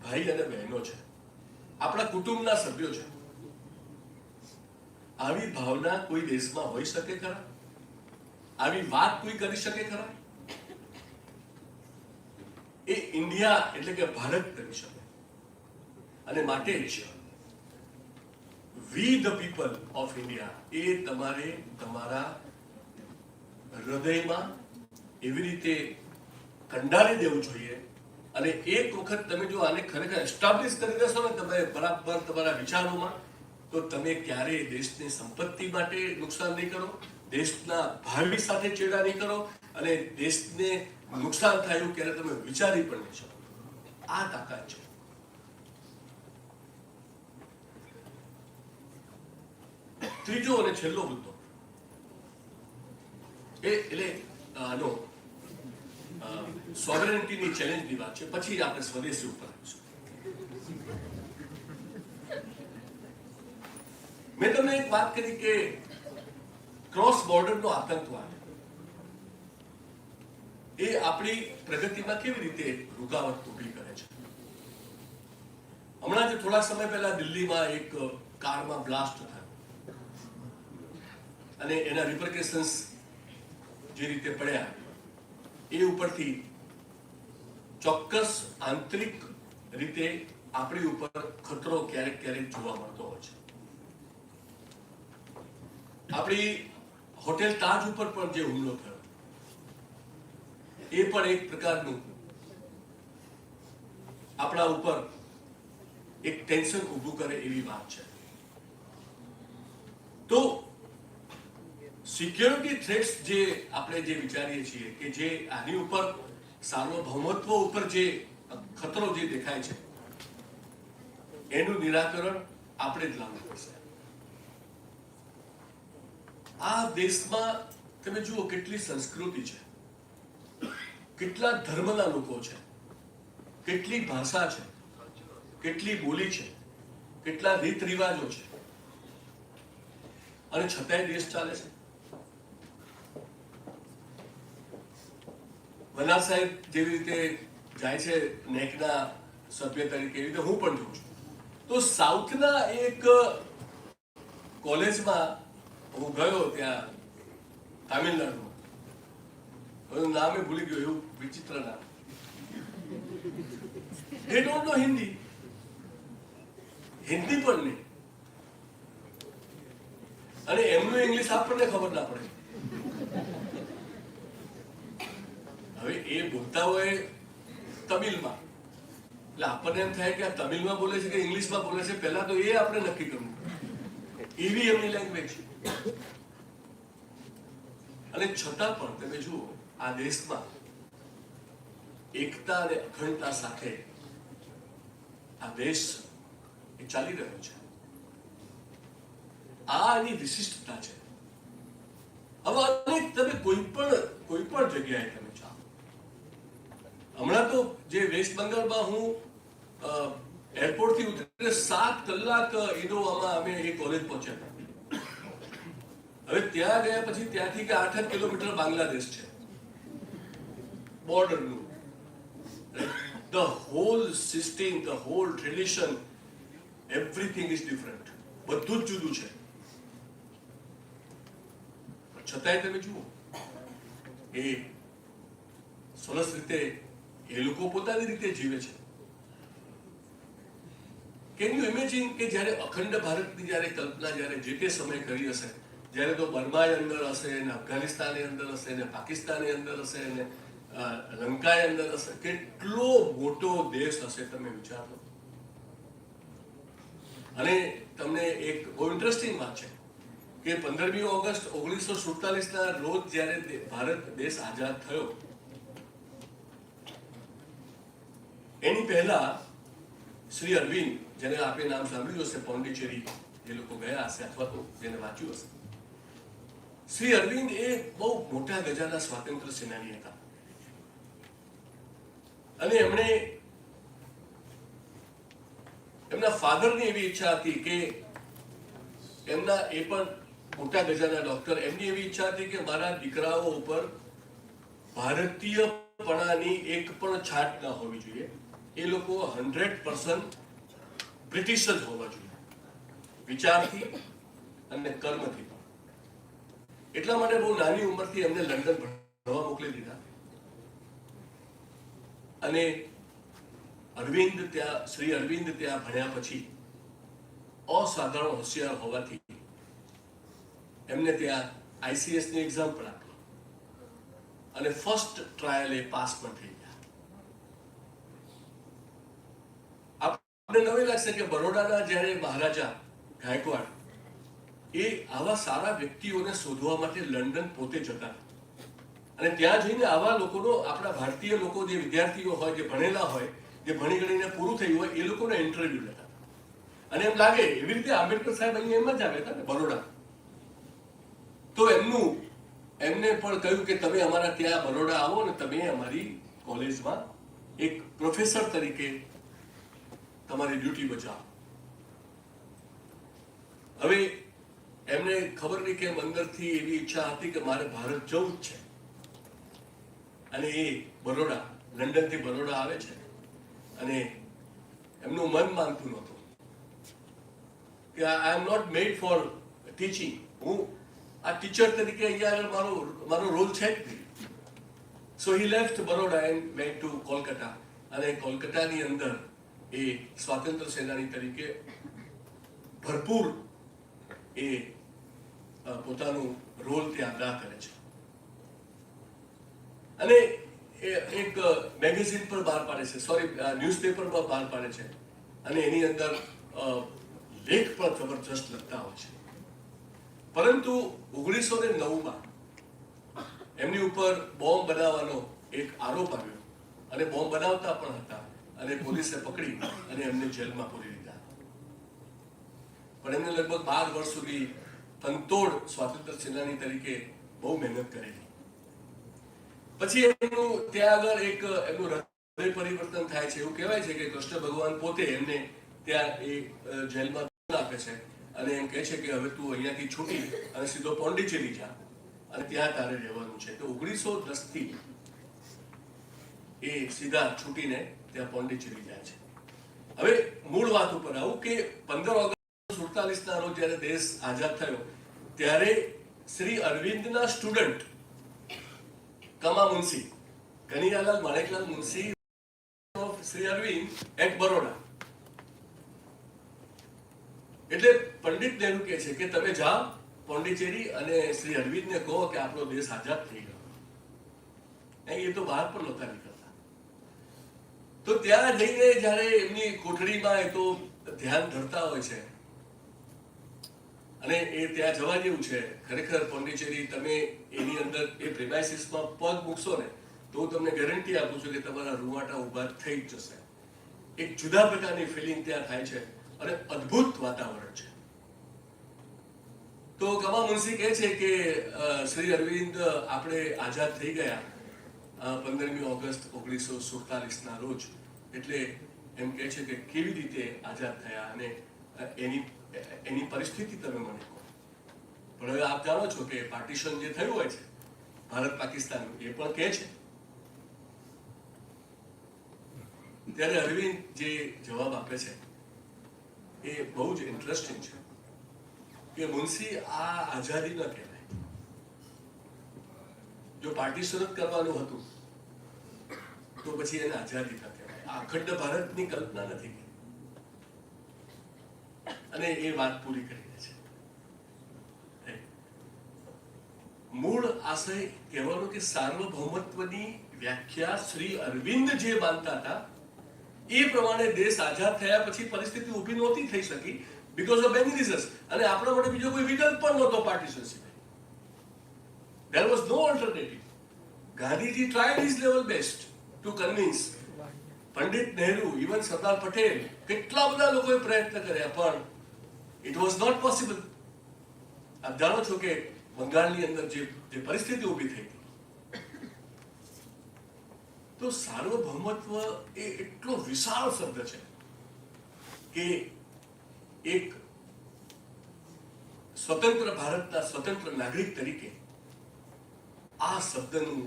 ભાઈ અને બહેનો છે, આપણા કુટુંબના સભ્યો છે. આવી ભાવના કોઈ દેશમાં હોઈ શકે ખરા? આવી વાત કોઈ કરી શકે ખરા? એ ઇન્ડિયા એટલે કે ભારત કરી શકે. અને માટે જ we the people of India એ તમારે તમારા હૃદયમાં એવી રીતે કંડારી દેવું જોઈએ. અને એક વખત તમે જો આને ખરેખર એસ્ટાબ્લિશ કરી દેશો ને તમે બરાબર તમારા વિચારોમાં, તો તમે ક્યારેય દેશની સંપત્તિ માટે નુકસાન નહીં કરો, દેશના ભાવિ સાથે ચેડા નહીં કરો અને દેશને નુકસાન થાય એવું ક્યારે તમે વિચારી પણ નહીં શકો. આ તાકાત છે. ત્રીજો અને છેલ્લો મુદ્દો એટલે આનો સોવરેનિટીની ચેલેન્જની વાત છે. પછી આપણે સ્વદેશી ઉપર આવીશું. મેં તમને એક વાત કરી કે ક્રોસ બોર્ડરનો આતંકવાદ એ આપણી પ્રગતિમાં કેવી રીતે રૂકાવટ ઊભી કરે છે. હમણાં જ થોડા સમય પહેલા દિલ્હીમાં એક કારમાં બ્લાસ્ટ થયો અને એના રિપરકેશન્સ જે રીતે પડ્યા એ ઉપરથી ચોક્કસ આંતરિક રીતે આપણી ઉપર ખતરો ક્યારેક જોવા મળતો હોય છે. આપણી હોટેલ તાજ ઉપર પણ જે હુમલો થયો એ પણ એક પ્રકારનું આપણા ઉપર એક ટેન્શન ઊભું કરે એવી વાત છે. તો સિક્યોરિટી થ્રેટ્સ જે આપણે જે વિચારીએ છીએ કે જે આની ઉપર સાર્વભૌમત્વ ઉપર જે ખતરો જે દેખાય છે એનું નિરાકરણ આપણે જ લાવવું પડશે. આ દેશમાં તમે જુઓ કેટલી સંસ્કૃતિ છે, કેટલા ધર્મના લોકો છે, કેટલી ભાષા છે, કેટલી બોલી છે, કેટલા રીત રિવાજો છે અને છતાંય દેશ ચાલે છે. વનાર સાહેબ જેવી રીતે જાય છે નેકના સભ્ય તરીકે, એવી રીતે હું પણ જોઉં છું. તો સાઉથના એક કોલેજમાં હું ગયો, ત્યાં તામિલનાડુમાં, એનું નામે ભૂલી ગયો, એવું વિચિત્ર નામ. They don't know હિન્દી પણ નહીં, અને એમનું ઇંગ્લિશ આપણને ખબર ના પડે. હવે એ બોલતા હોય તમિલમાં, એટલે આપણને એમ થાય કે આ તમિલમાં બોલે છે કે ઇંગ્લિશમાં બોલે છે, પહેલા તો એ આપણે નક્કી કરવું. એવી એમની લેંગ્વેજ. અને છતાં પણ તમે જુઓ, આ દેશમાં એકતા અને અખંડતા સાથે આ દેશ એ ચાલી રહ્યો છે. આ એની વિશિષ્ટતા છે. હવે અનેક તમે કોઈ પણ જગ્યાએ તમે જાઓ, હમણાં તો જે વેસ્ટ બંગાળમાં હું એરપોર્ટ થી ઉતરીને 7 કલાક ઇનોવામાં અમે એ કોલેજ પહોંચ્યા હતા. હવે ત્યાં ગયા પછી ત્યાંથી કે 8 કિલોમીટર બાંગ્લાદેશ છે બોર્ડરનું. The whole system, the whole tradition, everything is different. બધું જ જુદું છે. છતાંય તમે જુઓ, એ સરસ રીતે એ લોકો પોતાની રીતે જીવે છે. કેન યુ ઇમેજિન કે જ્યારે અખંડ ભારતની જ્યારે કલ્પના જ્યારે જે તે સમય કરી હશે, જ્યારે તો બર્માની અંદર હશે ને અફઘાનિસ્તાનની અંદર હશે ને પાકિસ્તાનની અંદર હશે ને લંકાની અંદર હશે, કેટલો મોટો દેશ હશે તમે વિચારો. અને તમને એક બહુ ઇન્ટરેસ્ટિંગ વાત છે કે 15મી ઓગસ્ટ 1947ના રોજ જ્યારે ભારત દેશ આઝાદ થયો, એની પહેલા શ્રી અરવિંદ, જેને આપે નામ સાંભળ્યું હશે, પોંડિચેરી જે લોકો ગયા હશે અથવા તો જેને વાંચ્યું હશે, શ્રી અરવિંદ એ બહુ મોટા ગજાના સ્વાતંત્ર્ય સેનાની હતા. અને એમણે એમના ફાધરની એવી ઈચ્છા હતી કે એમના એ પણ મોટા ગજાના ડોક્ટર, એમની એવી ઈચ્છા હતી કે મારા દીકરાઓ ઉપર ભારતીયપણાની એક પણ છાટ ના હોવી જોઈએ. એ લોકો 100% બ્રિટિશ જ હોવા જોઈએ, વિચારથી અને કર્મથી પણ. એટલા માટે બહુ નાની ઉંમરથી એમને લંડન ભણવા મોકલી દીધા. અને શ્રી અરવિંદ ત્યાં ભણ્યા પછી અસાધારણ હોશિયાર હોવાથી એમને ત્યાં ICS ની એક્ઝામ પણ આપી અને ફર્સ્ટ ટ્રાયલ એ પાસ પણ થઈ ગયા. આપણે નવી લાગશે કે બરોડાના જ્યારે મહારાજા ગાયકવાડ એ આવા સારા વ્યક્તિઓને શોધવા માટે લંડન પોતે જતા હતા. અને ત્યાં જઈને આવા લોકોનો, આપણા ભારતીય લોકો જે વિદ્યાર્થીઓ હોય, જે ભણેલા હોય, જે ભણી ગણીને પૂરું થયું હોય, એ લોકોનો ઇન્ટરવ્યુ લેતા. અને એમ લાગે એવી રીતે આંબેડકર સાહેબ અહીંયા એમ જ આવ્યા હતા ને બરોડા, તો એમને પણ કહ્યું કે તમે અમારા ત્યાં બરોડા આવો અને તમે અમારી કોલેજમાં એક પ્રોફેસર તરીકે તમારી ડ્યુટી બજાવો. હવે એમને ખબર નહીં કે અંદરથી એવી ઈચ્છા હતી કે મારે ભારત જવું જ છે. અને એ બરોડા, લંડનથી બરોડા આવે છે અને એમનું મન માનતું નહોતું કે I am not made for teaching. હું આ ટીચર તરીકે અહીંયા આગળ મારો રોલ છે જ નહીં. So he left Baroda and went to Kolkata. અને કોલકાતાની અંદર એ સ્વાતંત્ર્ય સેનાની તરીકે ભરપૂર એ પોતાનું રોલ ત્યાં અદા કરે છે. અને એક મેગેઝિન પર બહાર પાડે છે, ન્યૂઝપેપર પર બહાર પાડે છે. અને એની અંદર લેખ પણ જબરજસ્ત લખતા હોય છે. પરંતુ 1909માં એમની ઉપર બોમ્બ બનાવવાનો એક આરોપ આવ્યો અને બોમ્બ બનાવતા પણ હતા અને પોલીસે પકડી અને એમને જેલમાં પૂરી દીધા. પણ એમને લગભગ 12 વર્ષ સુધી તનતોડ સ્વાતંત્ર્ય સેનાની તરીકે બહુ મહેનત કરેલી. પછી એમનું ત્યાં આગળ એક એમનું હૃદય પરિવર્તન થાય છે. એવું કહેવાય છે કે કૃષ્ણ ભગવાન પોતે એમને ત્યાં એ જેલમાં આપે છે અને એમ કહે છે કે હવે તું અહીંયાથી છૂટી અને સીધો પોંડિચેરી જા અને ત્યાં તારે રહેવાનું છે. તો 1910થી એ સીધા છૂટીને ત્યાં પોંડિચેરી જાય છે. હવે મૂળ વાત ઉપર આવું કે 15 ઓગસ્ટ 47 રોજ જ્યારે દેશ આઝાદ થયો ત્યારે Shri અરવિંદના student Kama Munshi, Kanaiyalal Maneklal Munshi of Shri Arvind at Baroda, એટલે પંડિત નહેરુ કહે છે કે તમે જાઓ પોંડિચેરી અને શ્રી અરવિંદને કહો કે આપણો દેશ આઝાદ થઈ ગયો. એ તો બહાર પણ નહોતા નીકળતા. તો ત્યાં જઈને જયારે એમની કોઠડીમાં એ તો ધ્યાન ધરતા હોય છે અને એ ત્યાં જવા જેવું છે ખરેખર. પોંડિચેરી તમે એની અંદર એ પ્રિમાઇસીસમાં પગ મૂકશો ને તો હું તમને ગેરંટી આપું છું કે તમારા રૂવાટા ઉભા થઈ જ જશે. એક જુદા પ્રકારની ફિલિંગ ત્યાં થાય છે અને અદ્ભુત વાતાવરણ છે. તો કમા મુનશી કહે છે કે શ્રી અરવિંદ આપણે આઝાદ થઈ ગયા 15મી ઓગસ્ટ 1947 ના રોજ. એટલે એમ કહે છે કે કેવી રીતે આઝાદ થયા અને એની પરિસ્થિતિ તમે મને કહો. પણ હવે આપ જાણો છો કે પાર્ટીશન જે થયું હોય છે ભારત પાકિસ્તાનનું એ પણ કહે છે. ત્યારે અરવિંદ જે જવાબ આપે છે એ બહુ જ ઇન્ટરેસ્ટિંગ છે કે મુનશી આ આઝાદી ન કહેવાય. જો પાર્ટીશન જ કરવાનું હતું તો પછી એને આઝાદી ન કહેવાય. આ અખંડ ભારતની કલ્પના નથી અને એ વાત પૂરી કરી દે છે. મૂળ આશય કહેવાનો કે સાર્વભૌમત્વની વ્યાખ્યા શ્રી અરવિંદ જે માનતા હતા એ પ્રમાણે દેશ આઝાદ થયા પછી પરિસ્થિતિ ઊભી નહોતી થઈ શકી because of many reasons. અને આપણા માટે બીજો કોઈ વિકલ્પ પણ નહોતો પાર્ટીશન સિવાય. There was no alternative. Gandhiji tried his level best to convince Pandit Nehru, even Sardar Patel, કેટલા બધા લોકોએ પ્રયત્ન કર્યા પણ it was not possible. આપ જાણો છો કે બંગાળની અંદર જે પરિસ્થિતિ ઊભી થઈ હતી. તો સાર્વભૌમત્વ એ એટલો વિશાળ શબ્દ છે કે એક સ્વતંત્ર ભારતના સ્વતંત્ર નાગરિક તરીકે આ શબ્દનું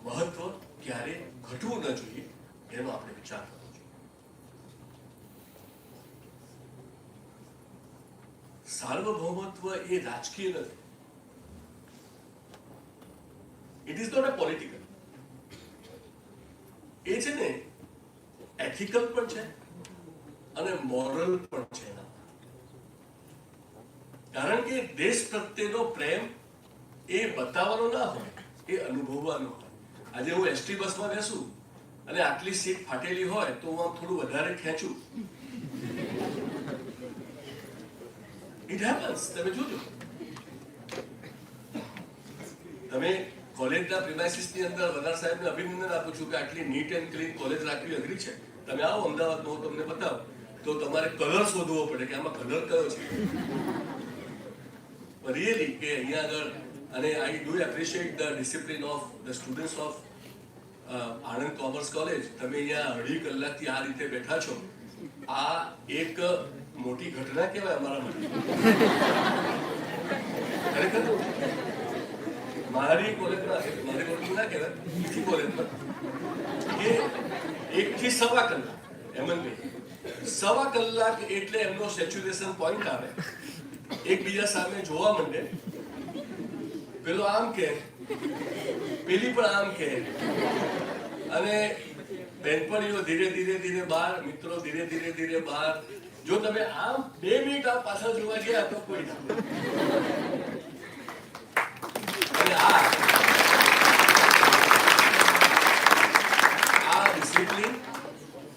મહત્વ ક્યારે ઘટવું ન જોઈએ એનો આપણે વિચાર કરવો જોઈએ. સાર્વભૌમત્વ એ રાજકીય નથી. It is not a political. એ છે ને એથિકલ પણ છે અને મોરલ પણ છે. કારણ કે દેશ પ્રત્યેનો પ્રેમ એ બતાવવાનો ના હોય, એ અનુભવવાનો હોય. આજે હું એસટી બસમાં બેસું અને આટલી સીટ ફાટેલી હોય તો હું આમ થોડું વધારે ખેંચું. It happens. તમે જોજો, તમે કોલેજના પ્રિમાઇસીસની અંદર વડાર સાહેબને અભિનંદન આપું છું કે આટલી નીટ એન્ડ ક્લીન કોલેજ રાખવી અઘરી છે. તમે આવો અમદાવાદમાં, હું તમને બતાવું તો તમારે કલર શોધવો પડે કે આમાં કલર કયો છે. રિયલી કે અહીંયા આગળ, અને I do appreciate the discipline of the students of Anand commerce college. તમે અહીંયા 2.5 કલાકથી આ રીતે બેઠા છો. આ એક મોટી ઘટના કહેવાય અમારા માટે. ખરેખર મારી કોલેજમાં ના કહેવાય, બીજી કોલેજમાં કે 1 થી 1.25 કલાક હેમંતભાઈ, 1.25 કલાક એટલે એમનો સેચ્યુરેશન પોઈન્ટ આવે. એકબીજા સામે જોવા માંડે, પેલો આમ કે પેલી પણ આમ કે, અને બેનપણીઓ ધીરે ધીરે બહાર, મિત્રો ધીરે ધીરે બહાર. જો તમે આમ 2 મિનિટ આ પાછળ જોવા ગયા તો કોઈ ના. અને આ ડિસિપ્લિન,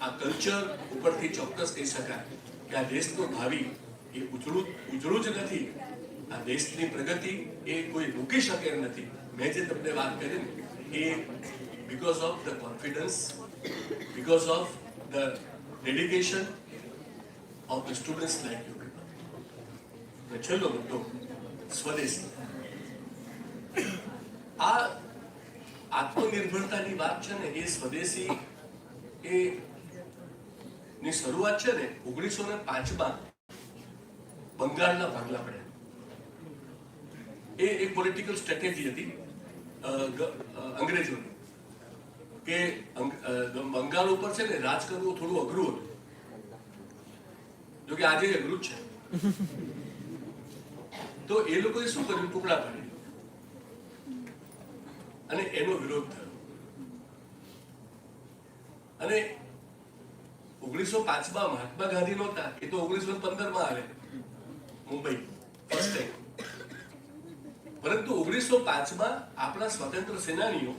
આ કલ્ચર ઉપરથી ચોક્કસ કહી શકાય કે આ દેશનું ભાવિ એ ઉજળું જ નથી. આ દેશની પ્રગતિ એ કોઈ રોકી શકે એમ નથી. મેં જે તમને વાત કરી ને એ because of the confidence, because of the dedication of the students like you people. છેલ્લો મુદ્દો સ્વદેશી. આ આત્મનિર્ભરતાની વાત છે ને, એ સ્વદેશી એ ની શરૂઆત છે ને 1905માં બંગાળના ભાગલા પડ્યા. એ એક પોલિટિકલ સ્ટ્રેટેજી હતી અંગ્રેજોની. કે બંગાળ ઉપર છે ને રાજ કરવું થોડું અઘરું હતું, જો કે આજે અઘરું જ છે. તો એ લોકોએ શું કર્યું, ટુકડા પાડી અને એનો વિરોધ થયો. અને 1905 મહાત્મા ગાંધી નહોતા, એ તો 1915 આવે મુંબઈ ફર્સ્ટ ટાઈમ. પરંતુ 1905 આપણા સ્વતંત્ર સેનાનીઓ,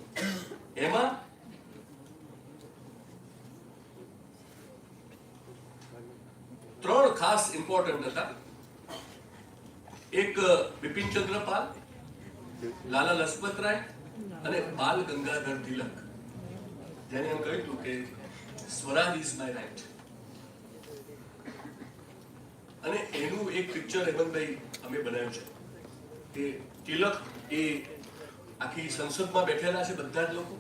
એમાં ત્રણ ખાસ ઇમ્પોર્ટન્ટ હતા. એક બિપિન ચંદ્ર પાલ, લાલા લજપત રાય અને બાલ ગંગાધર તિલક, જેને એમ કહ્યું હતું કે સ્વરાજ ઇઝ માય રાઇટ. અને એનું એક પિક્ચર હેમંતભાઈ અમે બનાવ્યું છે કે તિલક એ આખી સંસદમાં બેઠેલા છે બધા જ લોકો,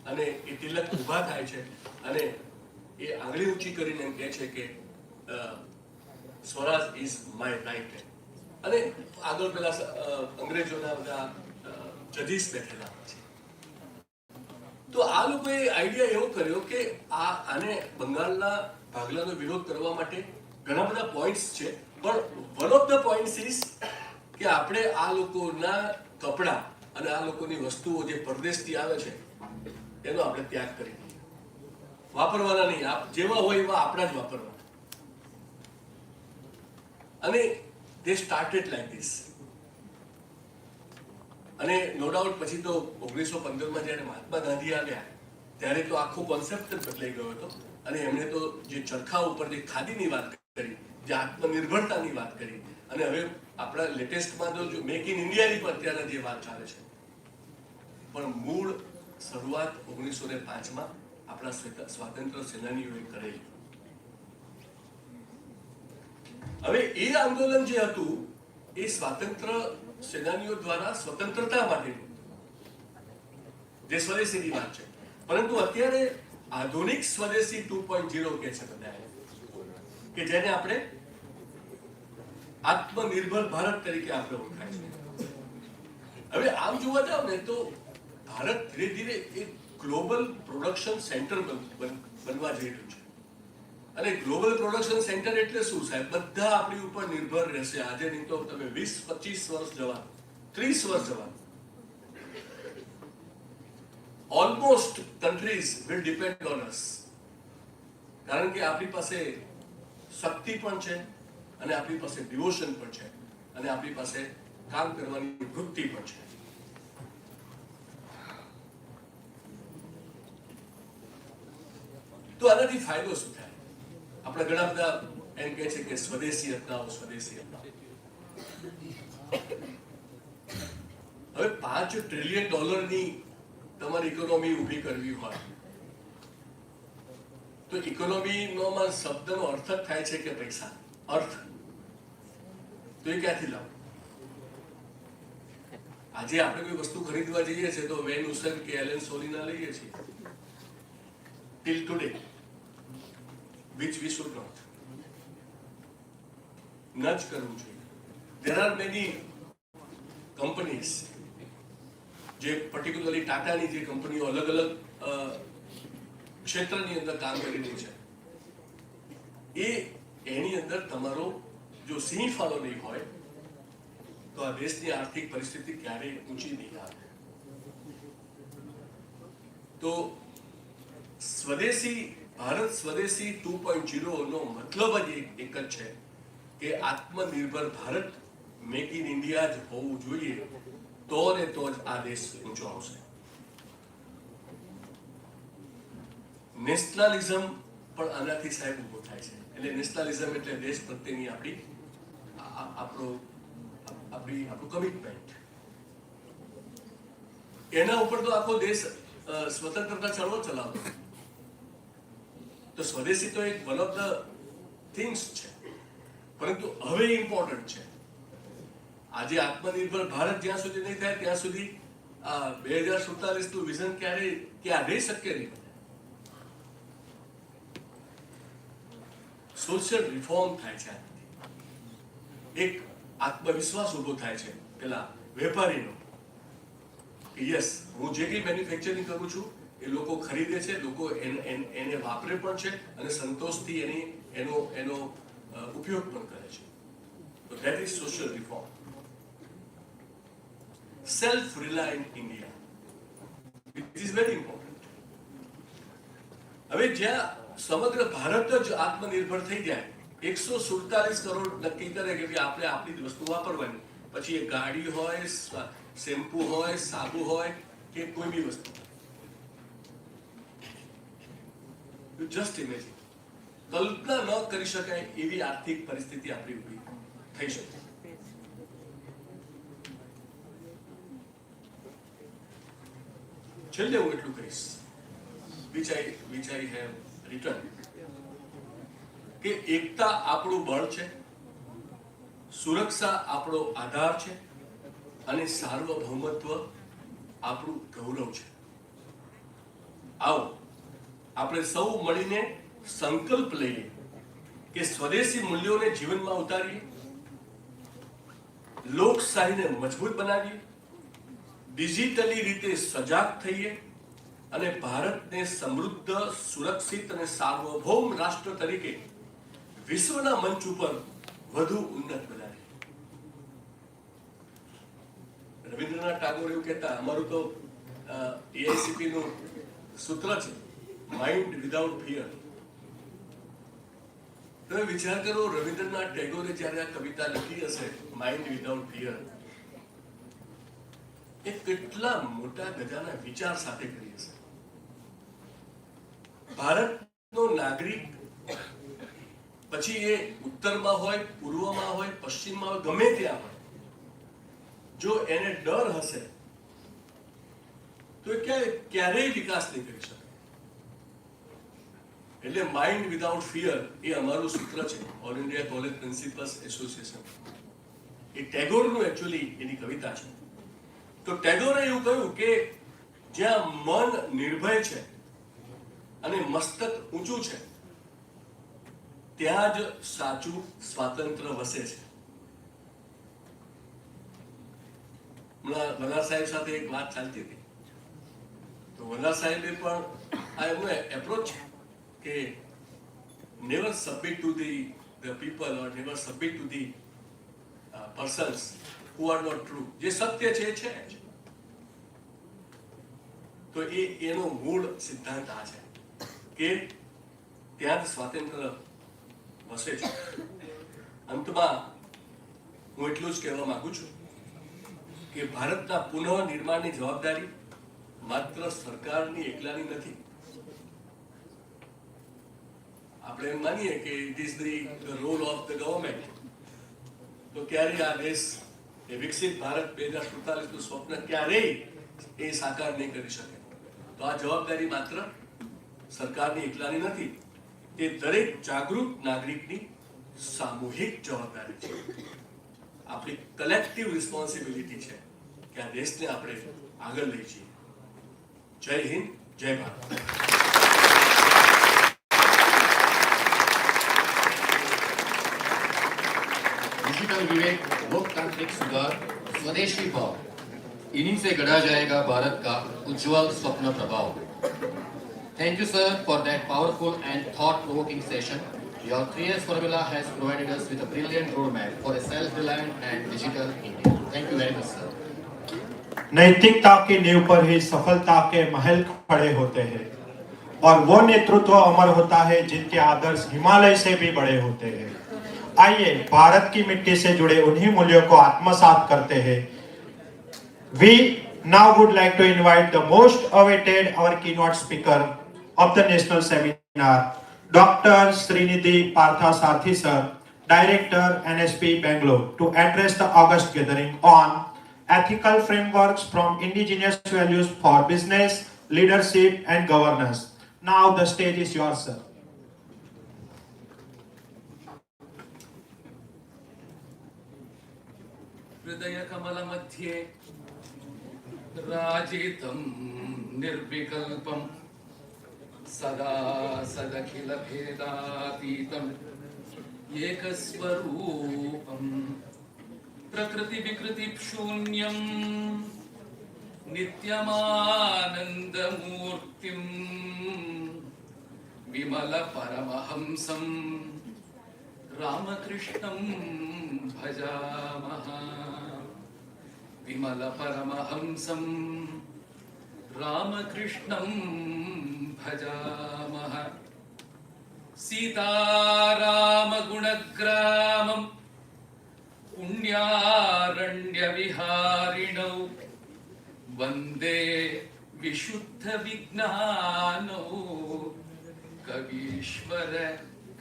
અને એ તિલક ઊભા થાય છે અને એ આંગળી ઊંચી કરીને એમ કહે છે કે સ્વરાજ ઇઝ માય રાઇટ. અને આગળ પેલા અંગ્રેજોના બધા જજીસ બેઠેલા છે. તો આ લોકોએ આઈડિયા એવો કર્યો કે આને બંગાળના ભાગલાનો વિરોધ કરવા માટે ઘણા બધા પોઈન્ટ્સ છે, પણ one of the points is કે આપણે આ લોકોના કપડા અને આ લોકોની વસ્તુઓ જે પરદેશથી આવે છે એનો આપણે ત્યાગ કરી દઈએ, વાપરવાના નહીં, જેવા હોય એવા આપણા જ વાપરવાના. અને they started like this. અને નો ડાઉટ પછી તો 1915 જ્યારે મહાત્મા ગાંધી આવ્યા ત્યારે તો આખો કોન્સેપ્ટ જ બદલાઈ ગયો હતો. અને એમણે તો જે ચરખા ઉપર જે ખાદીની વાત કરી, જે આત્મનિર્ભરતાની વાત કરી, અને હવે આપણા લેટેસ્ટમાં તો જો મેક ઇન ઇન્ડિયાની પણ અત્યારે જે વાત ચાલે છે, પણ મૂળ શરૂઆત 1905 આપણા સ્વાતંત્ર્ય સેનાનીઓએ કરેલી. હવે એ આંદોલન જે હતું એ સ્વાતંત્ર્ય સેનાનીઓ દ્વારા સ્વતંત્રતા માટેનું જે સ્વદેશીની વાત છે. પરંતુ અત્યારે આધુનિક સ્વદેશી 2.0 કે છે બધા, કે જેને આપણે આત્મનિર્ભર ભારત તરીકે આપણે ઓળખાય છે. હવે આમ જોવા જાવ ને તો ભારત ધીરે ધીરે એક ગ્લોબલ પ્રોડક્શન સેન્ટર બનવા જઈ રહ્યું છે. અને ગ્લોબલ પ્રોડક્શન સેન્ટર એટલે શું સાહેબ, બધા આપણી ઉપર નિર્ભર રહેશે. આજે નહીં તો તમે 20-25 વર્ષ જવા, 30 વર્ષ જવા, almost countries will depend on us. કારણ કે આપણી પાસે શક્તિ પણ છે, અને આપણી પાસે ડિવોશન પણ છે, અને આપણી પાસે કામ કરવાની વૃત્તિ પણ છે. તો આનાથી ફાયદો શું થાય? આપણે ઘણા બધા એમ કહે છે કે સ્વદેશી અપનાવો, સ્વદેશી અપનાવો. હવે $5 ટ્રિલિયન તમારી ઇકોનોમી ઊભી કરવી હોય તો ઇકોનોમીનો શબ્દનો અર્થ જ થાય છે કે પૈસા, અર્થ. તો એ ક્યાંથી લાવો? આજે આપણે કોઈ વસ્તુ ખરીદવા જઈએ છીએ તો વેન હુસેન કે એલન સોલીના લઈએ છીએ till today, which we should not. ન જ કરવું જોઈએ. There are many companies, જે પર્ટિક્યુલરલી ટાટાની જે કંપનીઓ અલગ અલગ ક્ષેત્રની અંદર કામ કરી રહી છે, એની અંદર તમારો જો સિંહ ફાળો નહીં હોય તો આ દેશની આર્થિક પરિસ્થિતિ ક્યારેય ઊંચી નહીં આવે. તો સ્વદેશી ભારત સ્વદેશી 2.0 નો મતલબ જ એક જ છે કે આત્મનિર્ભર ભારત, મેક ઇન ઇન્ડિયા જ હોવું જોઈએ. તો ને તો જ આ દેશ ઊંચો આવશે. નેશનલિઝમ પણ આનાથી સાહેબ ઉભો થાય છે. એટલે નેશનલિઝમ એટલે દેશ પ્રત્યેની આપણું કમિટમેન્ટ. એના ઉપર તો આખો દેશ સ્વતંત્રતા ચળવળ ચલાવતો. તો સ્વદેશી તો એક વન ઓફ ધ થિંગ્સ છે, પરંતુ હવે ઇમ્પોર્ટન્ટ છે. આજે આત્મનિર્ભર ભારત જ્યાં સુધી નહીં થાય ત્યાં સુધી 2047 નું વિઝન ક્યાં રહી શકે નહીં. સોશિયલ રિફોર્મ થાય છે. એક આત્મવિશ્વાસ ઉભો થાય છે પેલા વેપારીનો કે યસ, હું જે કંઈ મેન્યુફેક્ચરિંગ કરું છું એ લોકો ખરીદે છે, લોકો એને વાપરે પણ છે અને સંતોષથી એનો ઉપયોગ પણ કરે છે. તો that is social reform. Self-reliant India. It is very important. હવે જ્યાં સમગ્ર ભારત જ આત્મનિર્ભર થઈ જાય, 147 કરોડ નક્કી કરે કે આપણે આપણી જ વસ્તુ વાપરવાની, પછી એ ગાડી હોય, શેમ્પુ હોય, સાબુ હોય કે કોઈ બી વસ્તુ. You just imagine. કલ્પના ન કરી શકાય એવી આર્થિક પરિસ્થિતિ આપણી ઊભી થઈ શકે. છેલ્લે હું એટલું કહીશ, which I have written, કે એકતા આપણું બળ છે, સુરક્ષા આપણો આધાર છે અને સાર્વભૌમત્વ આપણું ગૌરવ છે. આવો આપણે સૌ મળીને સંકલ્પ લઈએ કે સ્વદેશી મૂલ્યોને જીવનમાં ઉતારીએ, લોકશાહીને મજબૂત બનાવીએ, ડિજિટલી રીતે સજાગ થઈએ અને ભારતને સમૃદ્ધ, સુરક્ષિત અને સાર્વભૌમ રાષ્ટ્ર તરીકે વિશ્વના મંચ ઉપર વધુ ઉન્નત બનાવીએ. રવિન્દ્રનાથ ટાગોર એવું કહેતા, અમારું તો એઆઈસીપી નું સૂત્ર છે, માઇન્ડ વિધાઉટ ફિયર. તમે વિચાર કરો, રવિન્દ્રનાથ ટેગોરે જ્યારે આ કવિતા લખી હશે, માઇન્ડ વિધાઉટ ફિયર, એ કેટલા મોટા ગજાના વિચાર સાથે કરી હશે. ભારતનો નાગરિક, પછી એ ઉત્તરમાં હોય, પૂર્વમાં હોય, પશ્ચિમમાં હોય, ગમે ત્યાં હોય, જો એને ડર હશે તો એ ક્યારેય વિકાસ નહીં કરી શકે. એટલે માઇન્ડ વિધાઉટ ફિયર એ અમારું સૂત્ર છે, all India college principals association. એ ટેગોરનું એકચ્યુઅલી એની કવિતા છે. તો ટેગોરે એવું કહ્યું કે જ્યાં મન નિર્ભય છે અને મસ્તક ઊંચું છે, ત્યાં જ સાચું સ્વાતંત્ર્ય વસે છે. હમણાં વલ્લાર સાહેબ સાથે એક વાત ચાલતી હતી, તો વલ્લાર સાહેબે પણ આ એમનો એપ્રોચ છે કે never submit to the people or never submit to the persons who are not true. જે સત્ય છે એ છે જ. તો એનો મૂળ સિદ્ધાંત આ છે કે ત્યાં જ સ્વાતંત્ર્ય વસે છે. અંતમાં હું એટલું જ કહેવા માંગુ છું કે ભારતના પુનઃ નિર્માણની જવાબદારી માત્ર સરકારની એકલાની નથી. આપણે એમ માનીએ કે it is the role of the government, તો ક્યારેય આ દેશ એ વિકસિત ભારત 2047 નું સ્વપ્ન ક્યારેય એ સાકાર નહીં કરી શકે. તો આ જવાબદારી માત્ર સરકારની એકલાની નથી, તે દરેક જાગૃત નાગરિકની સામૂહિક જવાબદારી છે. આપણી કલેક્ટિવ રિસ્પોન્સિબિલિટી છે કે આ દેશને આપણે આગળ લઈ જઈએ. જય હિન્દ, જય ભારત. डिजिटल विवेक, लोकतांत्रिक सुधार, स्वदेशी भाव, इन्हीं से गढ़ा जाएगा भारत का उज्जवल स्वप्न प्रभाव. Thank you, sir, for that powerful and thought-provoking session. Your 3S formula has provided us with a brilliant roadmap for a self-reliant and digital India. Thank you very much, sir. नैतिकता की नींव पर ही सफलता के महल खड़े होते हैं और वो नेतृत्व अमर होता है जिनके आदर्श हिमालय से भी बड़े होते हैं. आइए भारत की मिट्टी से जुड़े उन्हीं मूल्यों को आत्मसात करते हैं. We now would like to invite the most awaited our keynote speaker of the national seminar, Dr. Srinidhi Parthasarathy sir, Director NSP Bangalore, to address the August gathering on ethical frameworks from indigenous values for business, leadership and governance. Now the stage is yours, sir. हृदय कमल मध्ये राजितं निर्विकल्पं सदा सदखिल भेदातीतं एकस्वरूपं प्रकृति विकृति शून्यं नित्यमानन्दमूर्तिं विमलपरमहंसं रामकृष्णं भजामः विमलपरमहंसं रामकृष्णं भजामः सीतारामगुणग्रामं पुण्यारण्यविहारिणौ वन्दे विशुद्धविज्ञानौ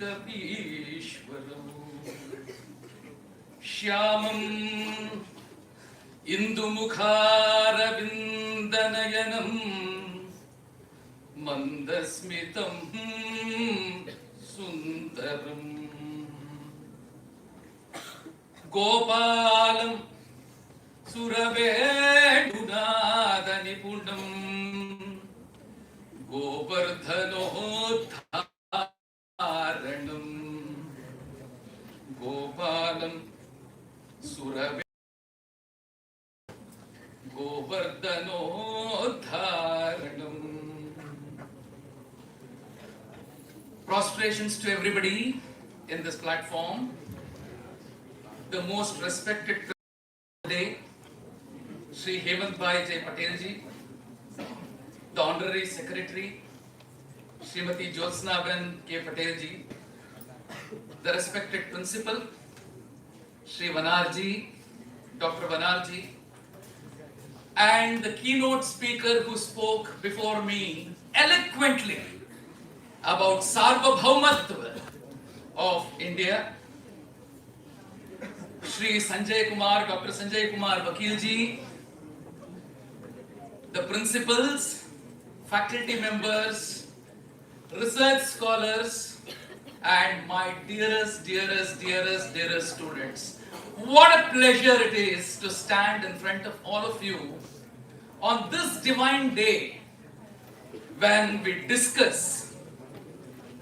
कवीश्वरौ श्यामम् इन्दुमुखारविन्दनयनं मन्दस्मितं सुन्दरम् गोपालं सुरवेणुनादनिपुणं गोवर्धनोद्धारणं गोपालं गोवर्धनोद्धारणम्. Prostrations to everybody in this platform. The most respected today, Sri Hemant Bhai J. Patel ji, the Honorary Secretary, Srimati Jyotsna Ben K. Patel ji, the respected Principal, Sri Vanar ji, Dr. Vanar ji, and the keynote speaker who spoke before me eloquently about Sarvabhaumatva of India, Shri Sanjay Kumar, Dr. Sanjay Kumar Vakil ji, the principals, faculty members, research scholars, and my dearest students. What a pleasure it is to stand in front of all of you on this divine day when we discuss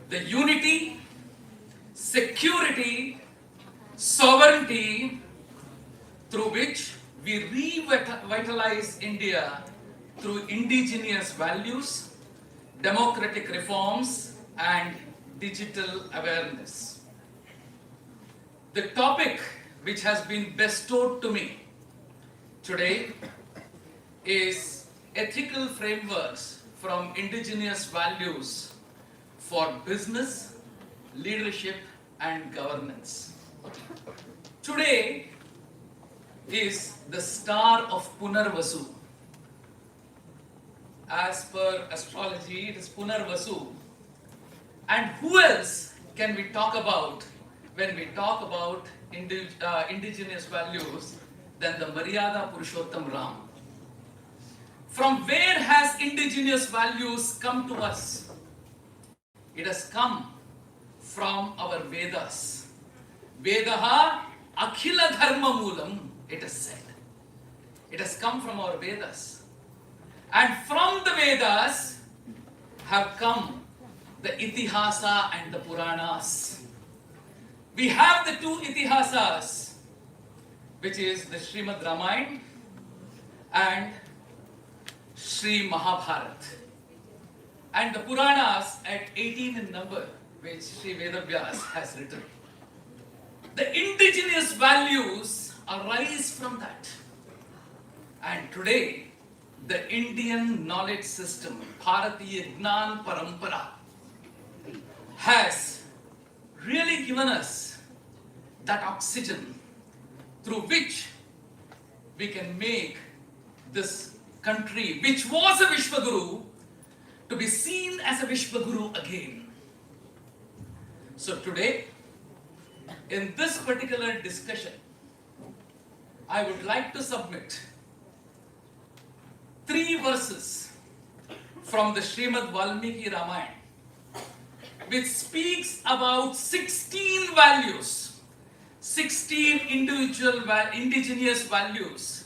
the unity, security, sovereignty through which we revitalize India through indigenous values, democratic reforms, and digital awareness. The topic which has been bestowed to me today is ethical frameworks from indigenous values for business, leadership, and governance. Today is the star of Punarvasu. As per astrology, it is Punarvasu. And who else can we talk about when we talk about indigenous values than the Maryada Purushottam Ram? From where has indigenous values come to us? It has come from our Vedas. Vedaha Akhila Dharma Moolam, it is said. It has come from our Vedas. And from the Vedas have come the Itihasa and the Puranas. We have the two Itihasas, which is the Srimad Ramayana and Sri Mahabharat. And the Puranas at 18 in number, which Sri Vedavyas has written. The indigenous values arise from that. And today, the Indian knowledge system, Bharatiya Gnan Parampara, has really given us that oxygen through which we can make this country, which was a Vishwaguru, to be seen as a Vishwaguru again. So today, in this particular discussion, I would like to submit 3 verses from the Srimad Valmiki Ramayana, which speaks about 16 values, 16 indigenous values,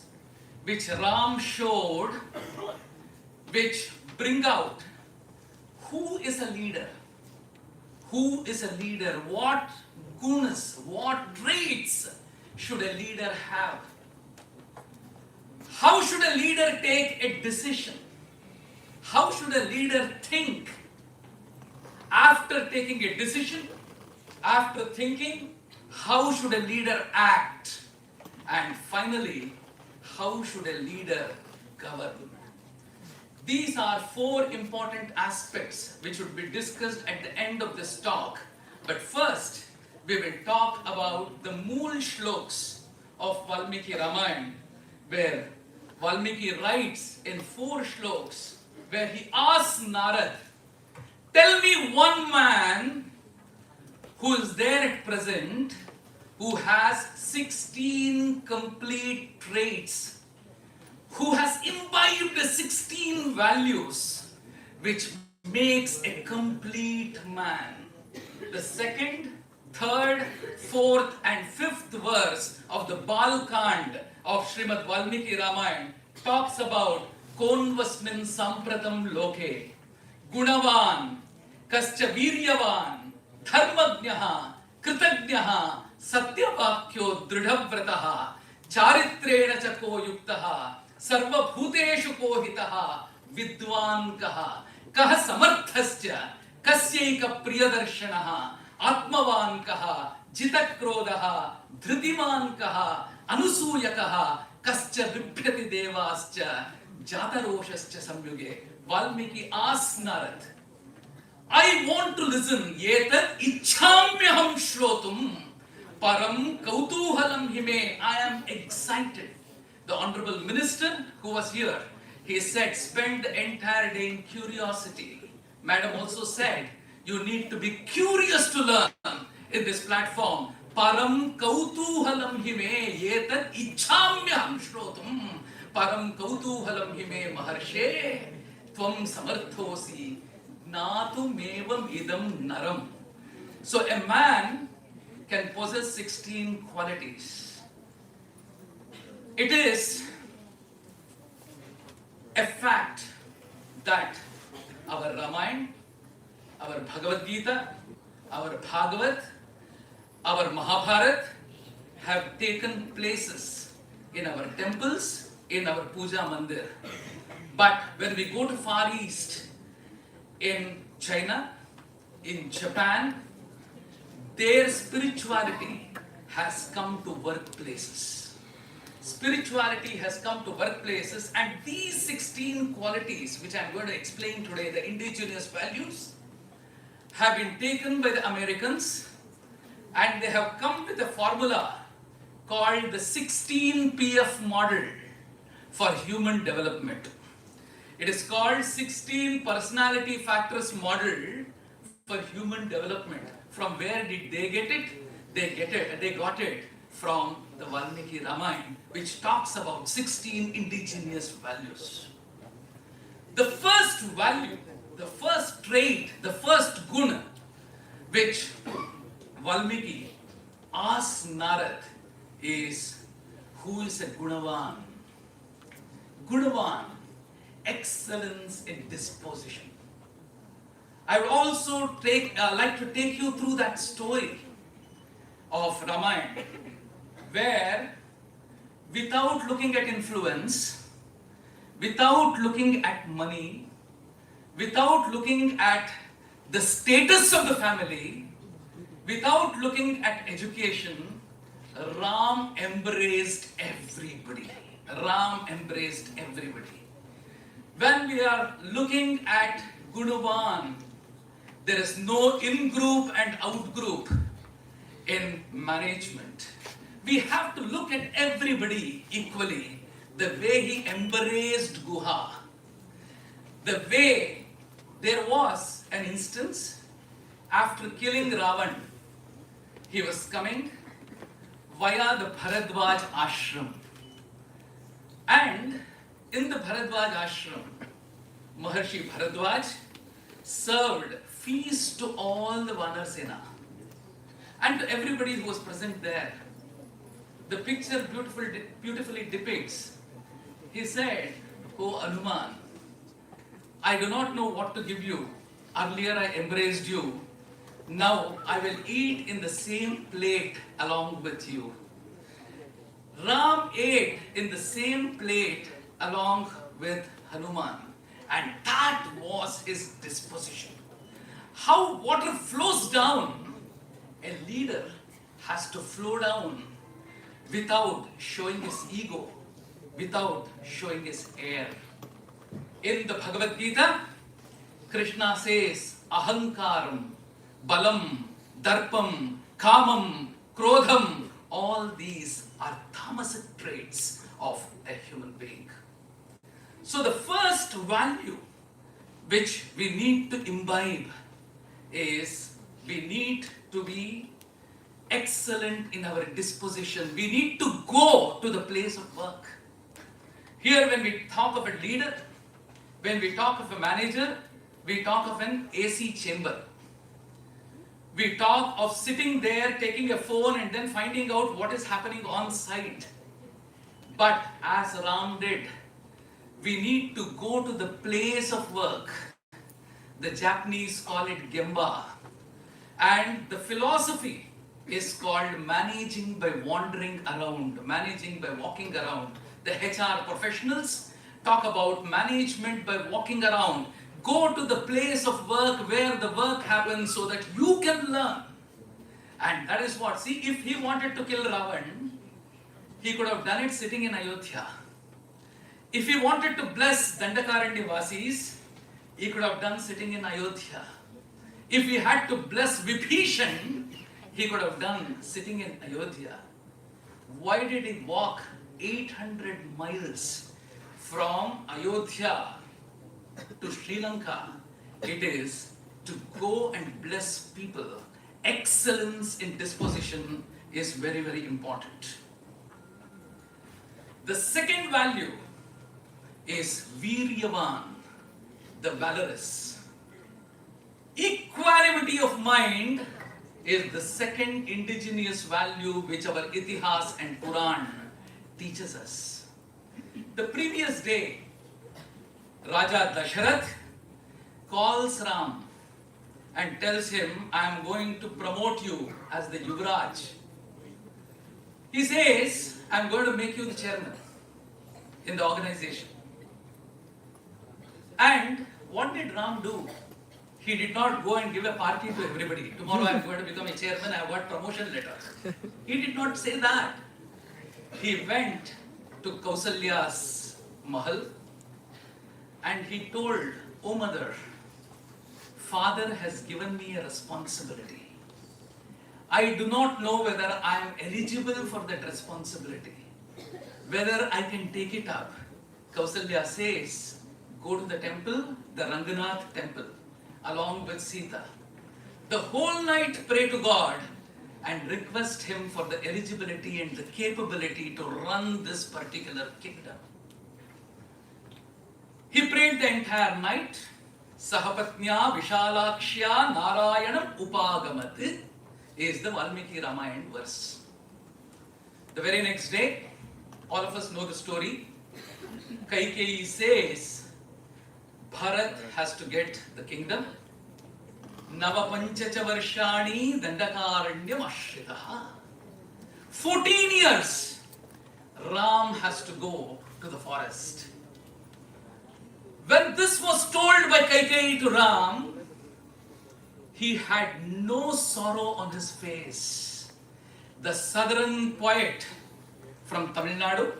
which Ram showed, which bring out who is a leader, what gunas, what traits should a leader have, How should a leader take a decision? How should a leader think after taking a decision? After thinking, how should a leader act? And finally, how should a leader govern? These are four important aspects which would be discussed at the end of this talk. But first, we will talk about the Mool Shloks of Valmiki Ramayana, where Valmiki writes in 4 shloks, where he asks Narad, tell me one man who is there at present who has 16 complete traits, who has imbibed the 16 values which makes a complete man. The second, third, fourth and fifth verse of the Balkand of Srimad Valmiki Ramayana talks about Konvasmin Sampratam Loke, Gunavan, Kascha Viryavan, Dharmagnaha, Kritagnaha, Satyavakyo Dridhavrataha, Charitrena Chako Yuktaha, Sarva Bhuteshu Kohitaha, Vidwankaha, Kaha Samarthascha, Kasyaika Priyadarshanaha, Atmavankaha, Jitakrodaha, Dhritimankaha, Anusuyakaha, Kascha Vibhyati Devascha, Jataroshascha Samyuge. Valmiki asks Narad, I want to listen. Yetat ichhamyaham shrotum param kautuhalam hime. I am excited. The Honorable Minister who was here, he said, spend the entire day in curiosity. Madam also said, you need to be curious to learn in this platform. Param kautuhalam hime yetat ichhamyaham shrotum param kautuhalam hime maharshe tvam samarthosi natu mevam idam naram. So a man can possess 16 qualities. It is a fact that our Ramayana, our Bhagavad Gita, our Bhagavat, our Mahabharat have taken places in our temples, in our puja mandir. But when we go to Far East, in China, in Japan, their spirituality has come to workplaces. Spirituality has come to workplaces, and these 16 qualities, which I am going to explain today, the indigenous values, have been taken by the Americans, and they have come with a formula called the 16 PF model for human development. It is called 16 personality factors model for human development. From where did they get it? They got it from the Valmiki Ramayana, which talks about 16 indigenous values. The first value, the first trait, the first guna, which Valmiki asks Narad is, who is a Gunavan? Gunavan, excellence in disposition. I would also like to take you through that story of Ramayana, where without looking at influence, without looking at money, without looking at the status of the family, without looking at education, Ram embraced everybody. Ram embraced everybody. When we are looking at Gunavan, there is no in-group and out-group in management. We have to look at everybody equally. The way he embraced Guha, the way there was an instance after killing Ravan, he was coming via the Bharadwaj ashram. And in the Bharadwaj ashram, Maharshi Bharadwaj served feast to all the Vanarsena and to everybody who was present there. The picture beautifully depicts. He said, "Oh Anuman, I do not know what to give you. Earlier I embraced you. Now I will eat in the same plate along with you. Ram ate in the same plate along with Hanuman, and that was his disposition. How water flows down, a leader has to flow down without showing his ego, without showing his air. In the Bhagavad Gita, Krishna says, Ahankaram, Balam, Darpam, Kamam, Krodham, all these are tamasic traits of a human being. So the first value which we need to imbibe is we need to be excellent in our disposition. We need to go to the place of work. Here when we talk of a leader, when we talk of a manager, we talk of an AC chamber. We talk of sitting there, taking a phone and then finding out what is happening on site. But as Ram did, we need to go to the place of work. The Japanese call it Gemba. And the philosophy is called managing by wandering around, managing by walking around. The HR professionals talk about management by walking around. Go to the place of work where the work happens so that you can learn. And that is what, see, if he wanted to kill Ravan, he could have done it sitting in Ayodhya. If he wanted to bless Dandakaranya Vasis, he could have done sitting in Ayodhya. If he had to bless Vibhishan, he could have done sitting in Ayodhya. Why did he walk 800 miles from Ayodhya to Sri Lanka? It is to go and bless people. Excellence in disposition is very, very important. The second value is Viryavan, the valorous. Equanimity of mind is the second indigenous value which our Itihas and Puran teaches us. The previous day, Raja Dasharath calls Ram and tells him, I am going to promote you as the Yuvraj. He says, I am going to make you the chairman in the organization. And what did Ram do? He did not go and give a party to everybody. Tomorrow I am going to become a chairman, I have got promotion letter. He did not say that. He went to Kausalya's Mahal and he told, O mother, father has given me a responsibility. I do not know whether I am eligible for that responsibility, whether I can take it up. Kausalya says, go to the temple, the Ranganath temple, along with Sita. The whole night pray to God and request him for the eligibility and the capability to run this particular kingdom. He prayed the entire night. Sahapatnya Vishalakshya Narayanam Upagamat is the Valmiki Ramayana verse. The very next day, all of us know the story. Kaikeyi says, Bharat has to get the kingdom. Navapanchacha Varshani Dandakaranyam Ashritaha. 14 years, Ram has to go to the forest. When this was told by Kaikeyi to Ram, he had no sorrow on his face. The southern poet from Tamil Nadu,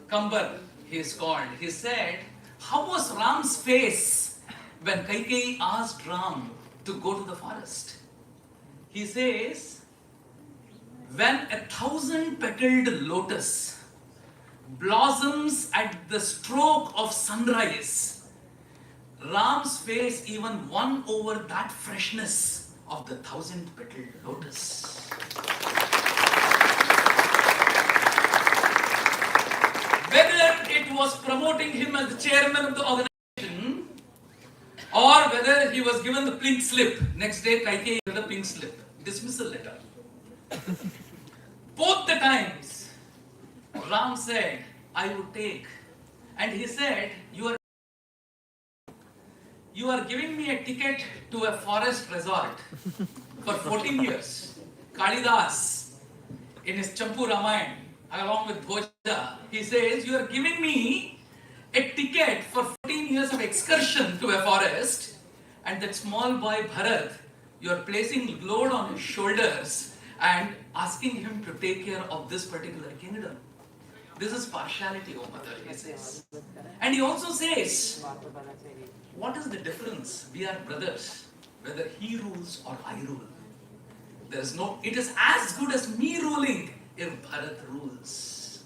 Kambar, he is called, he said, how was Ram's face when Kaikeyi asked Ram to go to the forest? He says, when 1,000-petaled lotus blossoms at the stroke of sunrise, Ram's face even won over that freshness of the 1,000-petaled lotus. Whether it was promoting him as the chairman of the organization or whether he was given the pink slip, next day Kaikeyi gave the pink slip, dismissal letter. Both the times, Ram said, I would take. And he said, you are giving me a ticket to a forest resort for 14 years. Kalidas, in his Champu Ramayana, along with Bhoja, he says, you are giving me a ticket for 14 years of excursion to a forest, and that small boy Bharat, you are placing load on his shoulders and asking him to take care of this particular kingdom. This is partiality, O mother, he says. And he also says, what is the difference? We are brothers, whether he rules or I rule. There is no, it is as good as me ruling if Bharat rules.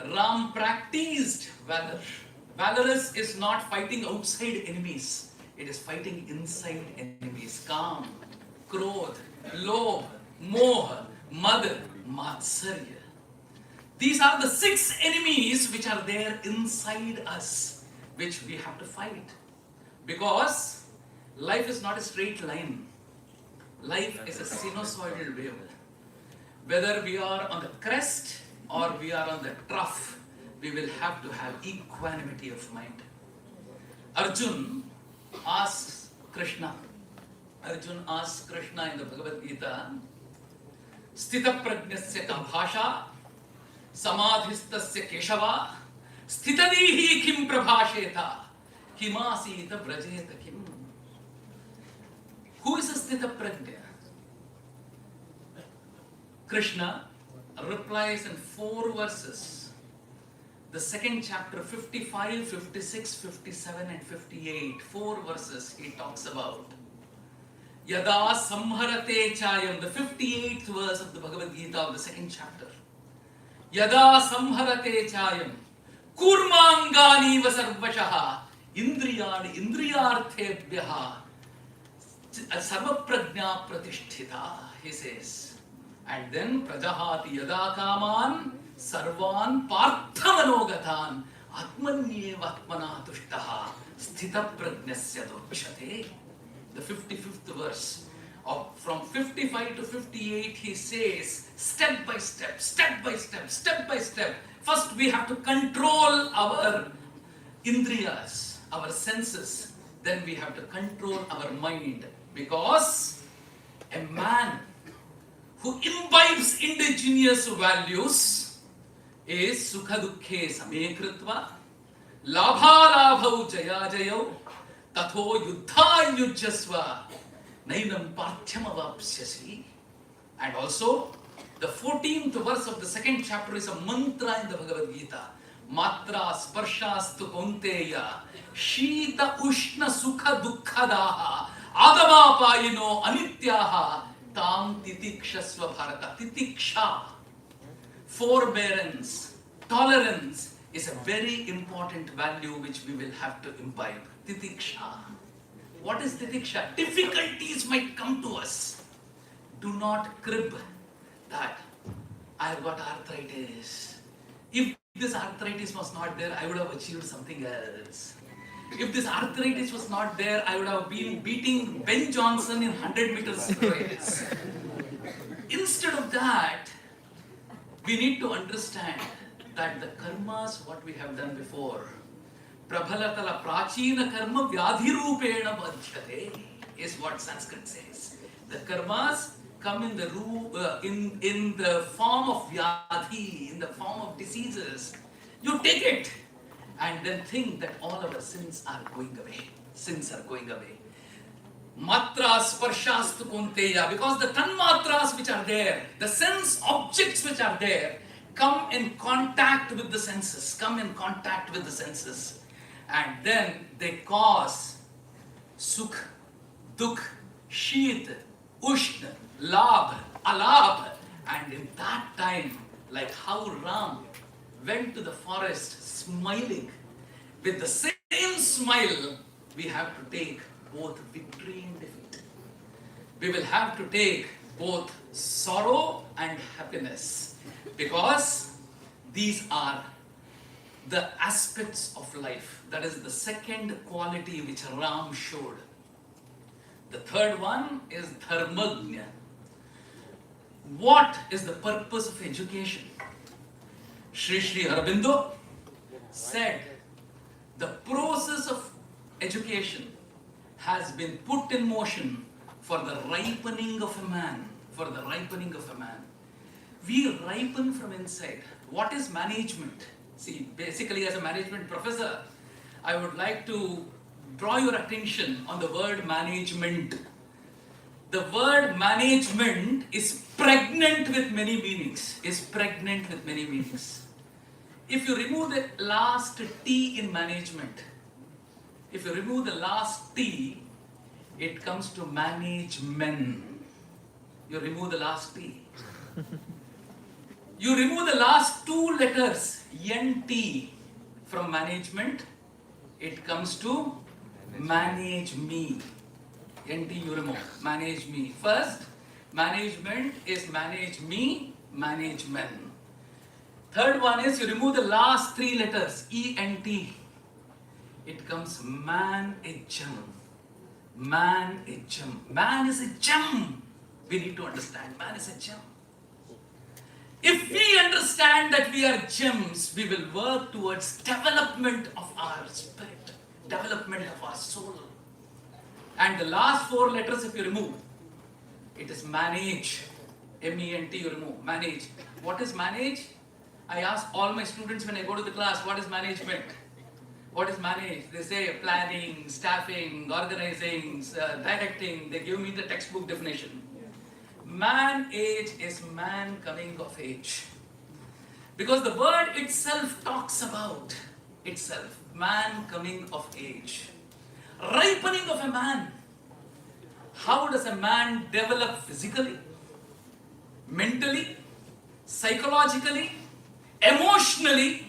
Ram practiced valor. Valorous is not fighting outside enemies, it is fighting inside enemies. Kam, Krodh, Lobh, Moh, Mad, Matsarya. These are the 6 enemies which are there inside us, which we have to fight. Because life is not a straight line. Life is a sinusoidal wave. Whether we are on the crest or we are on the trough, we will have to have equanimity of mind. Arjun asks Krishna in the Bhagavad Gita, Sthita prajnasya ka bhasha, samadhistasya keshava, sthitadihi kim prabhasheta, kimasita brajeta kim. Who is a sthita prajna? Krishna replies in 4 verses. The second chapter, 55, 56, 57 and 58, 4 verses he talks about. Yada samharate chayam, the 58th verse of the Bhagavad Gita of the second chapter. Yada samharate chayam, kurmangani vasarvashaha, indriyani indriyarthebhyaha, sarva prajna pratisthita, he says. And then prajahati yada kaman sarvan parthamanogatan atmanyeva atmana tushtaha sthita prajnasya dorchate. The 55th verse. From 55 to 58 he says, step by step, step by step, step by step. First we have to control our indriyas, our senses. Then we have to control our mind. Because a man who imbibes indigenous values is sukha dukkhe same kritva, labha labhau jaya jayau, tatho yuddha yujjasva, nainam parthyam avapsyasi. And also, the 14th verse of the second chapter is a mantra in the Bhagavad Gita. Matra sparshastu kaunteya, shita ushna sukha dukkhadaha, adamapayino anityaha, tam titikshasva bharata. Titiksha, forbearance, tolerance is a very important value which we will have to imbibe. Titiksha. What is titiksha? Difficulties might come to us. Do not crib that I have got arthritis. If this arthritis was not there, I would have achieved something else. If this arthritis was not there, I would have been beating Ben Johnson in 100 meters race. Instead of that, we need to understand that the karmas, what we have done before, prabhalatala prachina karma vyadhirupena badhyate, is what Sanskrit says. The karmas come in the form of vyadhi, in the form of diseases. You take it and then think that all our sins are going away. Sins are going away. Matra sparshastu kunteya, because the tanmatras which are there, the sense objects which are there, come in contact with the senses, and then they cause sukh, dukh, sheet, ushna, labh, alabh. And in that time, like how Ram went to the forest smiling, with the same smile, we have to take both victory and defeat. We will have to take both sorrow and happiness, because these are the aspects of life. That is the second quality which Ram showed. The third one is dharmagnya. What is the purpose of education? Sri Aurobindo said the process of education has been put in motion for the ripening of a man. We ripen from inside. What is management? See, basically as a management professor, I would like to draw your attention on the word management. The word management is pregnant with many meanings. If you remove the last T in management, if you remove the last T, it comes to manage men. You remove the last T. You remove the last two letters, NT, from management, it comes to manage me. NT you remove, manage me. First, management is manage me, manage men. Third one is you remove the last three letters, ENT. It comes man-agem. Man-agem. Man is a gem. We need to understand, man is a gem. If we understand that we are gems, we will work towards development of our spirit, development of our soul. And the last four letters if you remove, it is manage. M-E-N-T you remove, manage. What is manage? I ask all my students when I go to the class, what is management? What is manage? They say planning, staffing, organizing, directing. They give me the textbook definition. Man-age is man coming of age. Because the word itself talks about itself. Man coming of age. Ripening of a man. How does a man develop physically, mentally, psychologically, emotionally,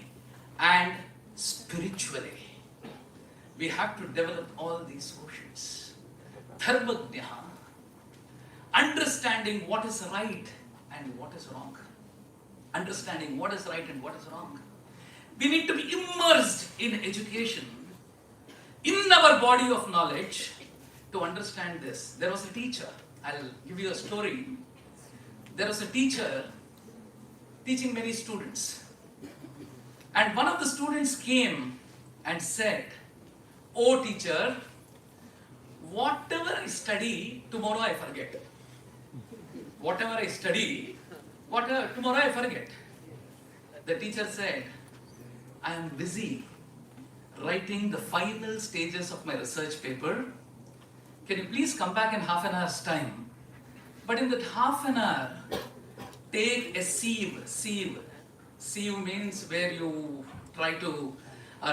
and spiritually? We have to develop all these quotients. Dharmagnya. Understanding what is right and what is wrong. Understanding what is right and what is wrong. We need to be immersed in education, in our body of knowledge, to understand this. There was a teacher, I'll give you a story. There was a teacher teaching many students. And one of the students came and said, "Oh teacher, whatever I study, tomorrow I forget. Whatever I study, tomorrow I forget." The teacher said, "I am busy writing the final stages of my research paper. Can you please come back in half an hour's time? But in that half an hour, take a sieve. Sieve means where you try to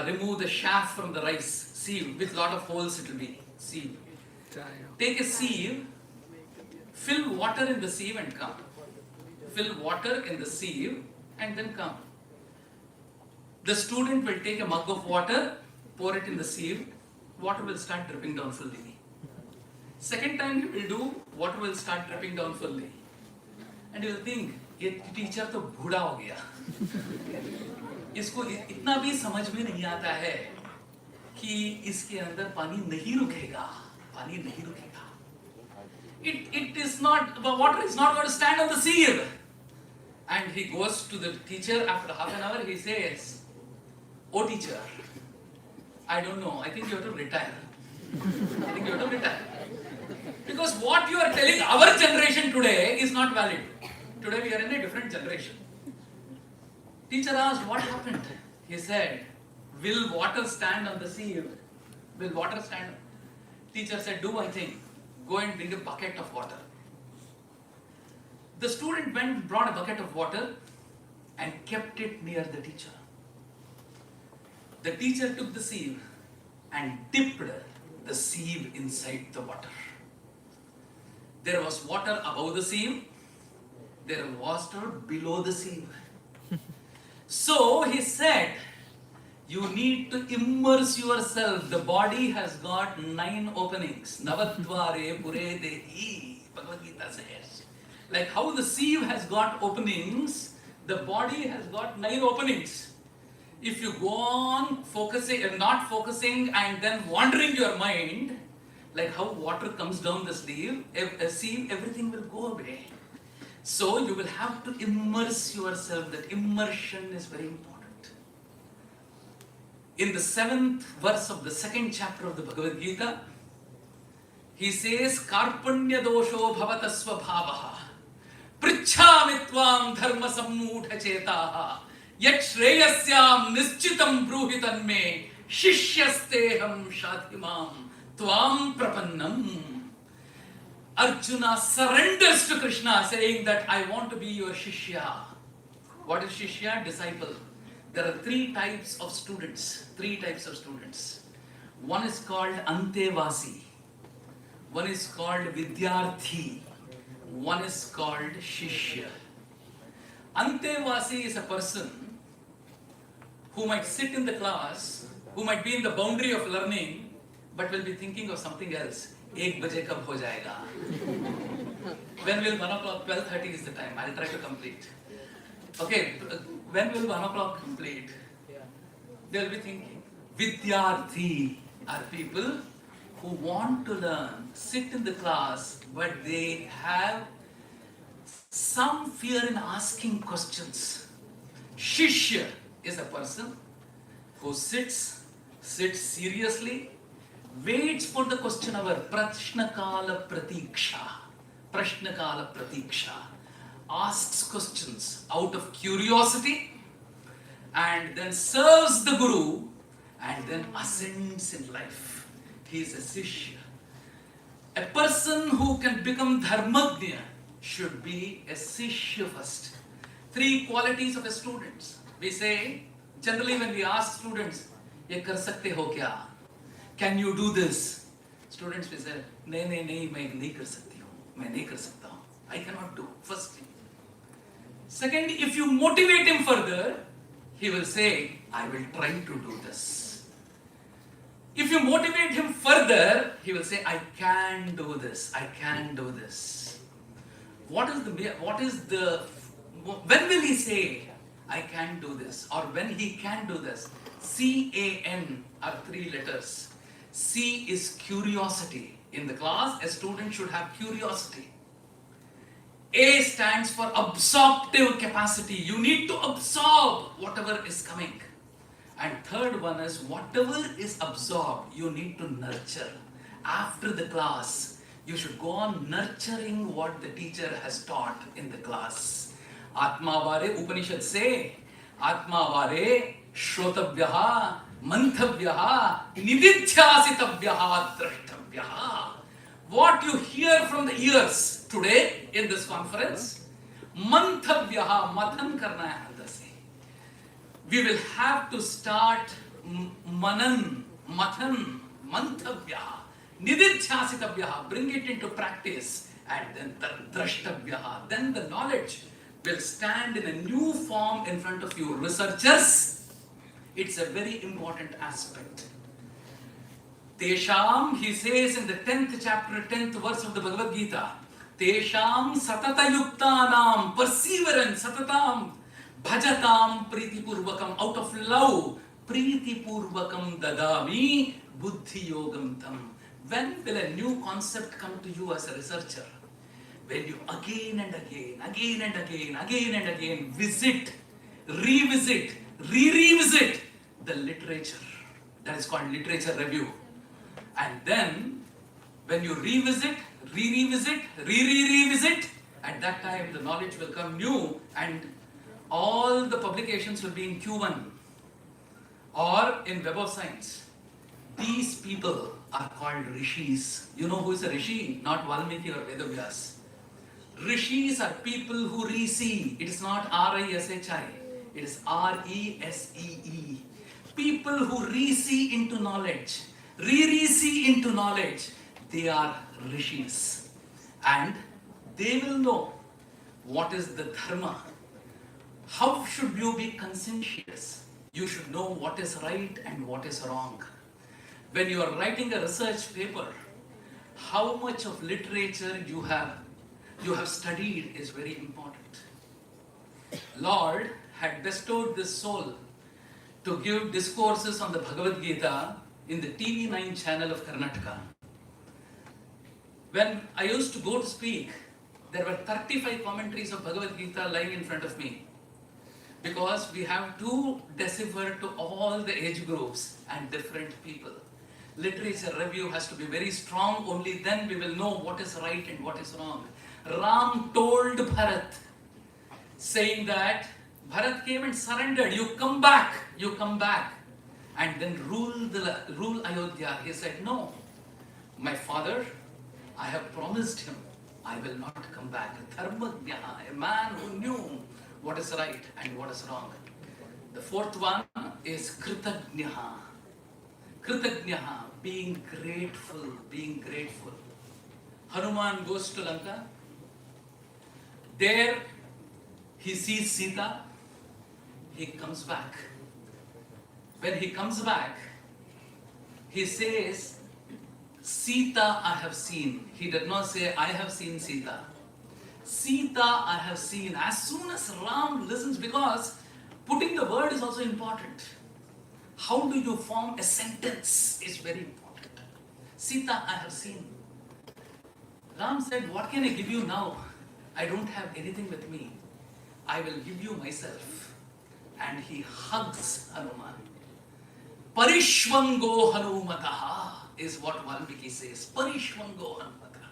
remove the chaff from the rice. Sieve, with lot of holes it will be. Sieve. Take a sieve, fill water in the sieve and come. Fill water in the sieve and then come." The student will take a mug of water, pour it in the sieve, water will start dripping down fully. Second time he will do, water will start dripping down fully. And he will think, ये teacher तो बूढ़ा हो गया, इसको इतना भी समझ में नहीं आता है कि इसके अंदर पानी नहीं रुकेगा, पानी नहीं रुकेगा. It is not, the water is not going to stand on the sieve. And he goes to the teacher after half an hour, he says, "Oh teacher, I don't know, I think you have to retire. I think you have to retire. Because what you are telling our generation today is not valid. Today we are in a different generation." Teacher asked, "What happened?" He said, "Will water stand on the sieve? Will water stand?" Teacher said, "Do one thing. Go and bring a bucket of water." The student went and brought a bucket of water and kept it near the teacher. The teacher took the sieve and dipped the sieve inside the water. There was water above the sieve. There was water below the sieve. So he said, you need to immerse yourself. The body has got 9 openings. Navadvare pure dehi, Bhagavad Gita says. Like how the sieve has got openings, the body has got 9 openings. If you go on focusing and not focusing and then wandering your mind, like how water comes down the sieve, everything will go away. So you will have to immerse yourself. That immersion is very important. In the 7th verse of the 2nd chapter of the Bhagavad Gita, he says, "Karpanya dosho bhavatasva bhavaha पृच्छामि त्वां धर्म सम्मूढ़ चेताः यत् श्रेयस्यां निश्चितं ब्रूहि तन्मे शिष्यस्तेहं शाधि मां त्वां प्रपन्नम्. Arjuna surrenders to Krishna saying that I want to be your Shishya. What is Shishya? Disciple. There are three types of students. One is called Antevasi. One is called Vidyarthi. One is called Shishya. Antevasi is a person who might sit in the class, who might be in the boundary of learning, but will be thinking of something else. 1 बजे कब हो जाएगा? When will 1 o'clock? 12:30 is the time. I'll try to complete. Okay, when will 1 o'clock complete? They'll be thinking. Vidyarthi are people who want to learn, sit in the class, but they have some fear in asking questions. Shishya is a person who sits seriously, waits for the question hour. Prashnakala pratiksha. Asks questions out of curiosity and then serves the Guru and then ascends in life. He is a Shishya. A person who can become Dharmagnya should be a Shishya first. 3 qualities of a student. We say, generally when we ask students, ये कर सकते हो क्या? Can you do this? Students will say, नहीं, मैं नहीं कर सकती हूँ, मैं नहीं कर सकता हूँ. I cannot do. First thing. Second, if you motivate him further, he will say, I will try to do this. If you motivate him further, he will say, I can do this. When will he say, I can do this? Or when he can do this? CAN are 3 letters. C is curiosity. In the class, a student should have curiosity. A stands for absorptive capacity. You need to absorb whatever is coming. And third one is whatever is absorbed, you need to nurture. After the class, you should go on nurturing what the teacher has taught in the class. Atmavare Upanishad say, Atmavare Shrotavyaha Manthavyaha Nididhyasitavyaha Drashtavyaha. What you hear from the ears today in this conference, Manthavyaha, Mathan karna hai andar se. We will have to start Mathan, Manthavyaha, Nididhyasitavyaha, bring it into practice, and then Drashtavyaha, then the knowledge will stand in a new form in front of you. Researchers, it's a very important aspect. Tesham, he says in the 10th chapter, 10th verse of the Bhagavad Gita, Tesham satata yuktanam, perseverance, satatam, bhajatam priti purvakam, out of love, priti purvakam dadami, buddhi yogam tam. When will a new concept come to you as a researcher? When you again and again visit, revisit, revisit the literature. That is called literature review. And then, when you revisit, revisit, at that time the knowledge will come new and all the publications will be in Q1 or in Web of Science. These people are called Rishis. You know who is a Rishi? Not Valmiki or Vedavyas. Rishis are people who re-see. It is not R-I-S-H-I. It is R-E-S-E-E. People who re-see into knowledge. Re-see into knowledge. They are Rishis. And they will know what is the dharma. How should you be conscientious? You should know what is right and what is wrong. When you are writing a research paper, how much of literature you have studied is very important. Lord had bestowed this soul to give discourses on the Bhagavad Gita in the TV9 channel of Karnataka. When I used to go to speak, there were 35 commentaries of Bhagavad Gita lying in front of me. Because we have to decipher to all the age groups and different people. Literature review has to be very strong, only then we will know what is right and what is wrong. Ram told Bharat, saying that Bharat came and surrendered. You come back, and then rule Ayodhya. He said, no, my father, I have promised him, I will not come back. Dharmagnya, a man who knew what is right and what is wrong. The fourth one is Kritagnya. Kritagnya, being grateful, being grateful. Hanuman goes to Lanka. There he sees Sita. He comes back. When he comes back, he says, Sita I have seen. He did not say, I have seen Sita. Sita I have seen. As soon as Ram listens, because putting the word is also important. How do you form a sentence is very important. Sita I have seen. Ram said, what can I give you now? I don't have anything with me. I will give you myself. And he hugs Hanuman. Parishvango Hanumataha is what Valmiki says. Parishvango Hanumataha.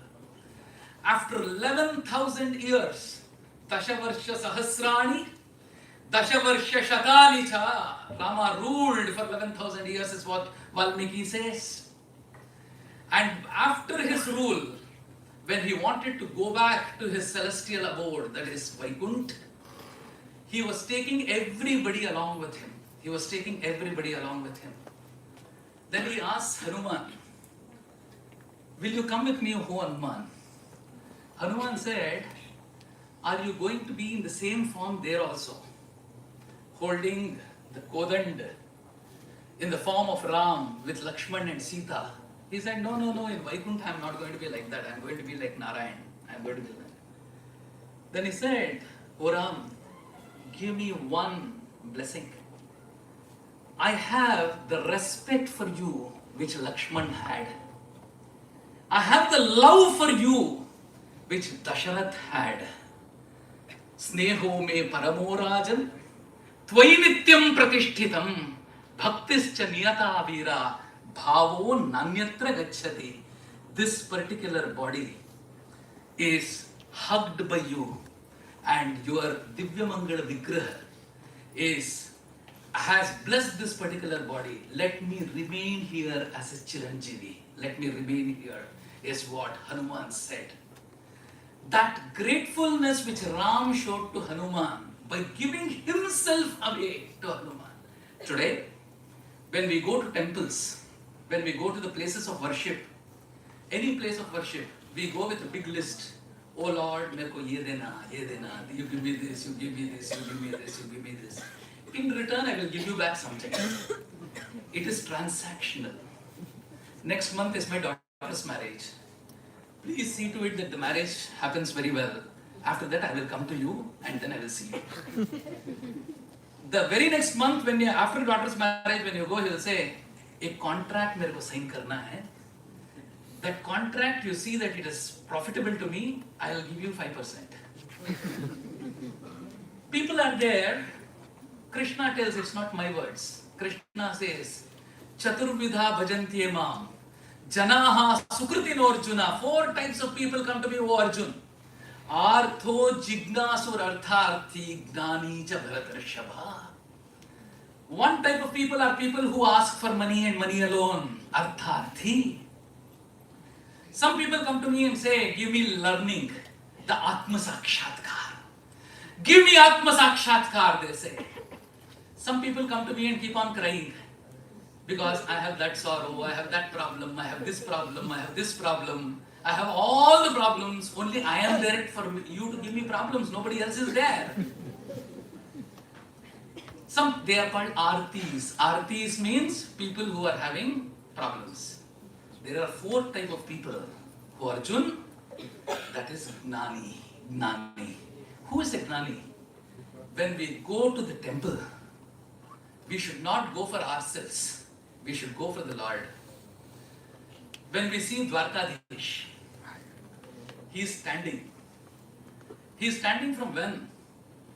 After 11,000 years, Dashavarsha Sahasrani, Dashavarsha Shatani cha, Rama ruled for 11,000 years is what Valmiki says. And after his rule, when he wanted to go back to his celestial abode, that is Vaikunt, he was taking everybody along with him. He was taking everybody along with him. Then he asked Hanuman, will you come with me, O Hanuman? Hanuman said, are you going to be in the same form there also? Holding the Kodand in the form of Ram with Lakshman and Sita. He said, no, in Vaikuntha I'm not going to be like that. I'm going to be like Narayan. I'm going to be like that. Then he said, O Ram, give me one blessing. I have the respect for you which Lakshman had. I have the love for you which Dasharath had. Sneho me paramo rajan, tvai nityam pratishtitam, bhaktischa niyata vira, bhavo nanyatra gacchati. This particular body is hugged by you, and your Divya Mangala Vigraha has blessed this particular body. Let me remain here as a Chiranjeevi. Let me remain here, is what Hanuman said. That gratefulness which Ram showed to Hanuman by giving himself away to Hanuman. Today, when we go to temples, when we go to the places of worship, any place of worship, we go with a big list. Oh Lord, mereko ye dena, you give me this, you give me this, you give me this, you give me this. In return, I will give you back something. It is transactional. Next month is my daughter's marriage. Please see to it that the marriage happens very well. After that, I will come to you and then I will see you. The very next month, after daughter's marriage, when you go, he will say, a contract mereko sign karna hai. That contract, you see that it is profitable to me, I will give you 5%. People are there. Krishna tells, it's not my words. Krishna says, Chaturvidha bhajanti mam, janaha sukritino Arjuna. 4 types of people come to me, O Arjun. Artho jignasur artharthi gnani cha bharatarshava. One type of people are people who ask for money and money alone. Artharthi. Some people come to me and say, give me learning, the Atma Sakshatkar. Give me Atma Sakshatkar, they say. Some people come to me and keep on crying because I have that sorrow, I have that problem, I have this problem, I have this problem. I have all the problems, only I am there for you to give me problems, nobody else is there. They are called artis. Artis means people who are having problems. There are 4 types of people. Who Arjun, that is Gnani. Gnani. Who is a Gnani? When we go to the temple, we should not go for ourselves. We should go for the Lord. When we see Dwarkadish, he is standing. He is standing from when?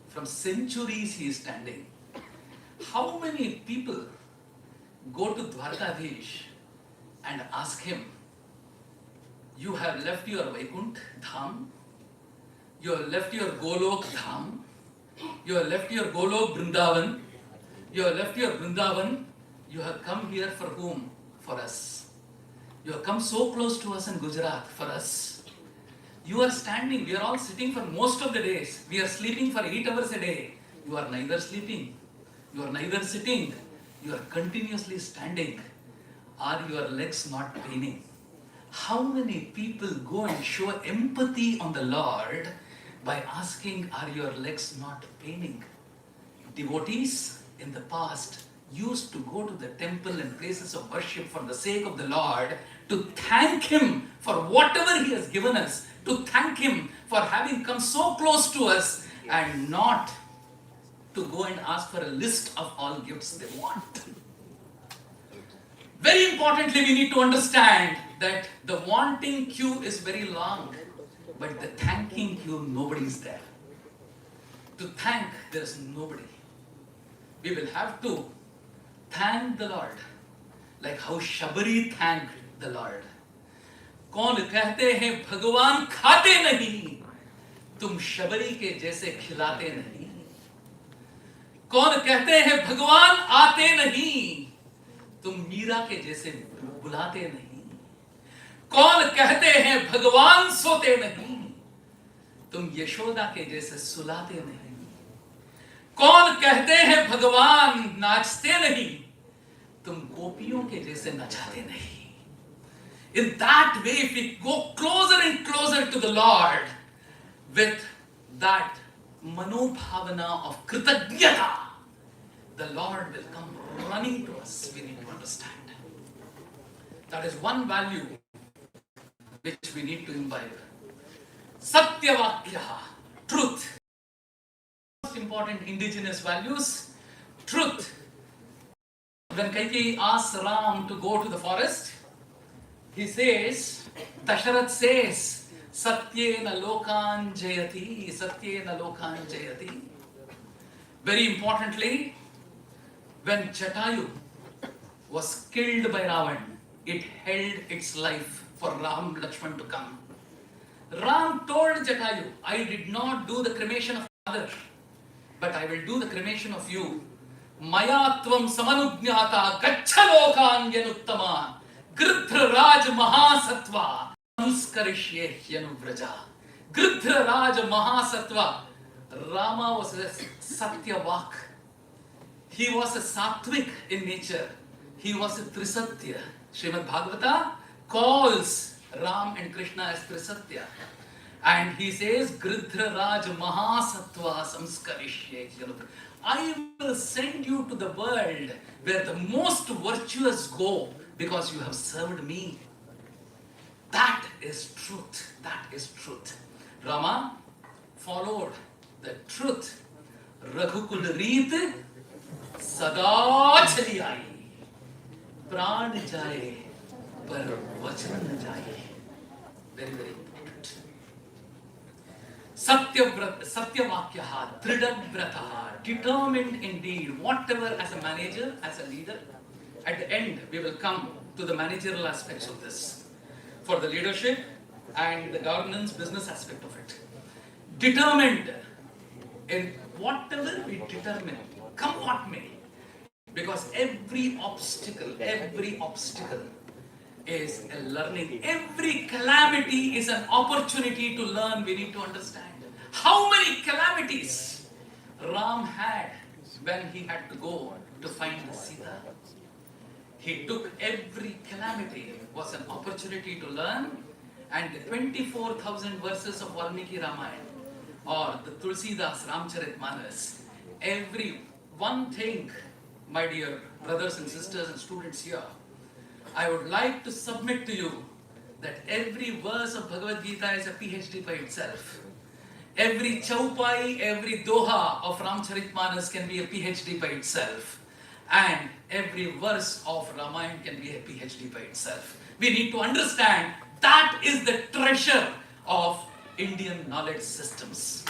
From centuries he is standing. How many people go to Dwarkadish and ask him, you have left your Vaikunt Dham You have left your Golok Dham. You have left your Golok Vrindavan. You have left your Vrindavan. You have come here for whom? For us. You have come so close to us in Gujarat for us. You are standing, we are all sitting for most of the days. We are sleeping for 8 hours a day. You are neither sleeping, you are neither sitting, you are continuously standing. Are your legs not paining? How many people go and show empathy on the Lord by asking, are your legs not paining? Devotees in the past used to go to the temple and places of worship for the sake of the Lord, to thank Him for whatever He has given us, to thank Him for having come so close to us, and not to go and ask for a list of all gifts they want. Very importantly, we need to understand that the wanting queue is very long, but the thanking queue, nobody is there. To thank, there is nobody. We will have to thank the Lord, like how Shabari thanked the Lord. कौन कहते हैं भगवान खाते नहीं, तुम शबरी के जैसे खिलाते नहीं. कौन कहते हैं भगवान आते नहीं, तुम मीरा के जैसे बुलाते नहीं. कौन कहते हैं भगवान सोते नहीं, तुम यशोदा के जैसे सुलाते नहीं. कौन कहते हैं भगवान नाचते नहीं, तुम गोपियों के जैसे नचाते नहीं. In that way, if we go closer and closer to the Lord with that manobhavana of kritagnyata, the Lord will come running to us. We need to understand. That is one value which we need to imbibe. Satyavakya, truth. Most important indigenous values, truth. When Kaikeyi asks Ram to go to the forest, he says, Dasharath says, Satyena lokan jayati, Satyena lokan jayati. Very importantly, when Jatayu was killed by Ravan, it held its life for Ram Lakshman to come. Ram told Jatayu, I did not do the cremation of father, but I will do the cremation of you. Maya tvam samanujñata gaccha lokan yanuttama Gridhra Raj Mahasatva Samskarishye Yanuvraja. Gridhra Raj Mahasatva. Rama was a Satyavak. He was a Sattvic in nature. He was a Trisatya. Srimad Bhagavata calls Ram and Krishna as Trisatya. And he says, Gridhra Raj Mahasatva Samskarishye Yanuvraja. I will send you to the world where the most virtuous go, because you have served me. That is truth. That is truth. Rama followed the truth. Raghukul Reet Sada Chali Aayi. Pran jaye, par vachan na jaye. Very, very important. Satyavakyaha, Dridhavrataha, determined indeed, whatever as a manager, as a leader. At the end, we will come to the managerial aspects of this. For the leadership and the governance, business aspect of it. Determined in whatever we determine, come what may. Because every obstacle is a learning. Every calamity is an opportunity to learn. We need to understand. How many calamities Ram had when he had to go to find Sita? He took every calamity was an opportunity to learn, and the 24,000 verses of Valmiki Ramayana or the Tulsidas Ramcharitmanas, every one thing, my dear brothers and sisters and students here, I would like to submit to you that every verse of Bhagavad Gita is a PhD by itself. Every chaupai, every doha of Ramcharitmanas can be a PhD by itself. And every verse of Ramayana can be a PhD by itself. We need to understand that is the treasure of Indian knowledge systems.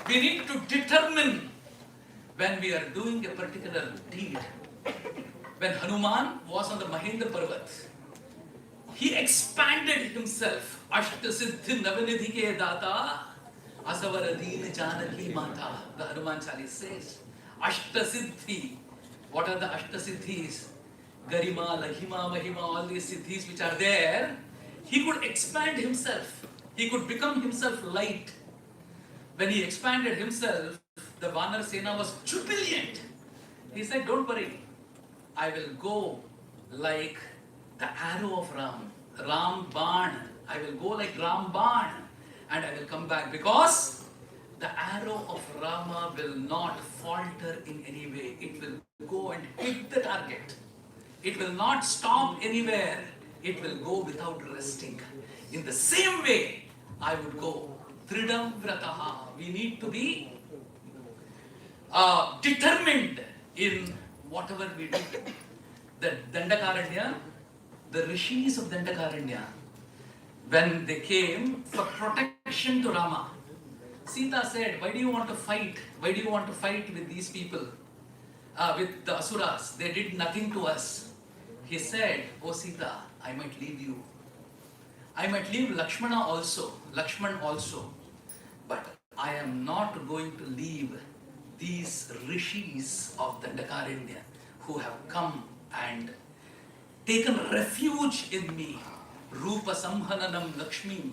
We need to determine when we are doing a particular deed, when Hanuman was on the Mahendra Parvat, he expanded himself. Ashta Siddhi Navanidhi ke data, Asavara Deen Janaki Mata. The Hanuman Chalis says, Ashta Siddhi. What are the Ashta Siddhis? Garima, Lahima, Mahima, all these Siddhis which are there. He could expand himself. He could become himself light. When he expanded himself, the Vanar Sena was jubilant. He said, don't worry, I will go like the arrow of Ram, Ram Ban. I will go like Ram Ban and I will come back because the arrow of Rama will not falter in any way. It will go and hit the target. It will not stop anywhere. It will go without resting. In the same way, I would go. Tridam Vrataha. We need to be determined in whatever we do. The Dandakaranya, the rishis of Dandakaranya, when they came for protection to Rama, Sita said, why do you want to fight? Why do you want to fight with these people? With the Asuras? They did nothing to us. He said, oh Sita, I might leave you. I might leave Lakshman also, but I am not going to leave these rishis of Dandakaranya who have come and taken refuge in me. Rupa Samhananam Lakshmi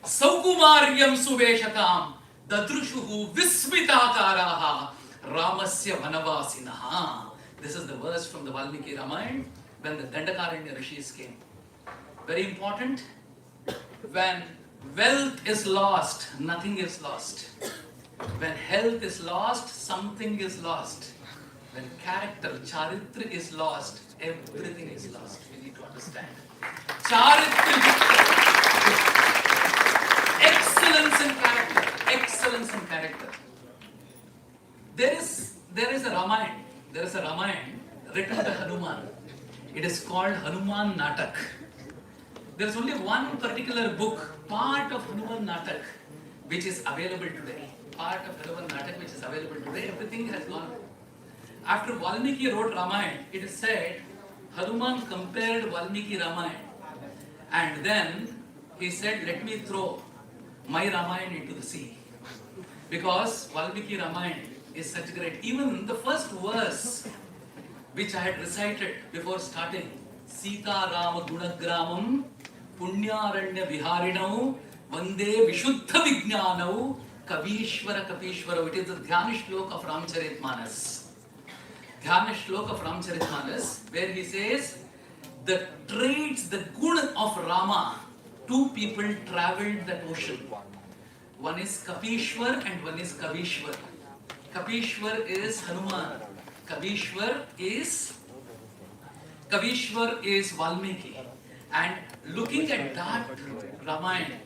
Saukumaryam Suveshatam Dadrushuhu Vismitakaraha Ramasya Vanavasinaha. This is the verse from the Valmiki Ramayana when the Dandakaranya rishis came. Very important. When wealth is lost, nothing is lost. When health is lost, something is lost. When character, charitra is lost, everything is lost. We need to understand. Charitra, excellence in character, excellence in character. There is a Ramayana written by Hanuman. It is called Hanuman Natak. There is only one particular book, part of Hanuman Natak, which is available today. Part of Hanuman Natak which is available today. Everything has gone. After Valmiki wrote Ramayana, it is said Hanuman compared Valmiki Ramayana and then he said, let me throw my Ramayana into the sea. Because Valmiki Ramayana is such great. Even the first verse which I had recited before starting, Sita Rama Gunagramam Punyaranya Viharinau Vande Vishuddha Vijnanau Kavishwara Kapishwara. It is the Dhyana Shlok of Ramcharitmanas. Dhyana Shlok of Ramcharitmanas, where he says, the traits, the good of Rama, two people travelled that ocean. One is Kapishwar and one is Kavishwar. Kapishwar is Hanuman. Kavishwar is Valmiki. And looking at that Ramayana,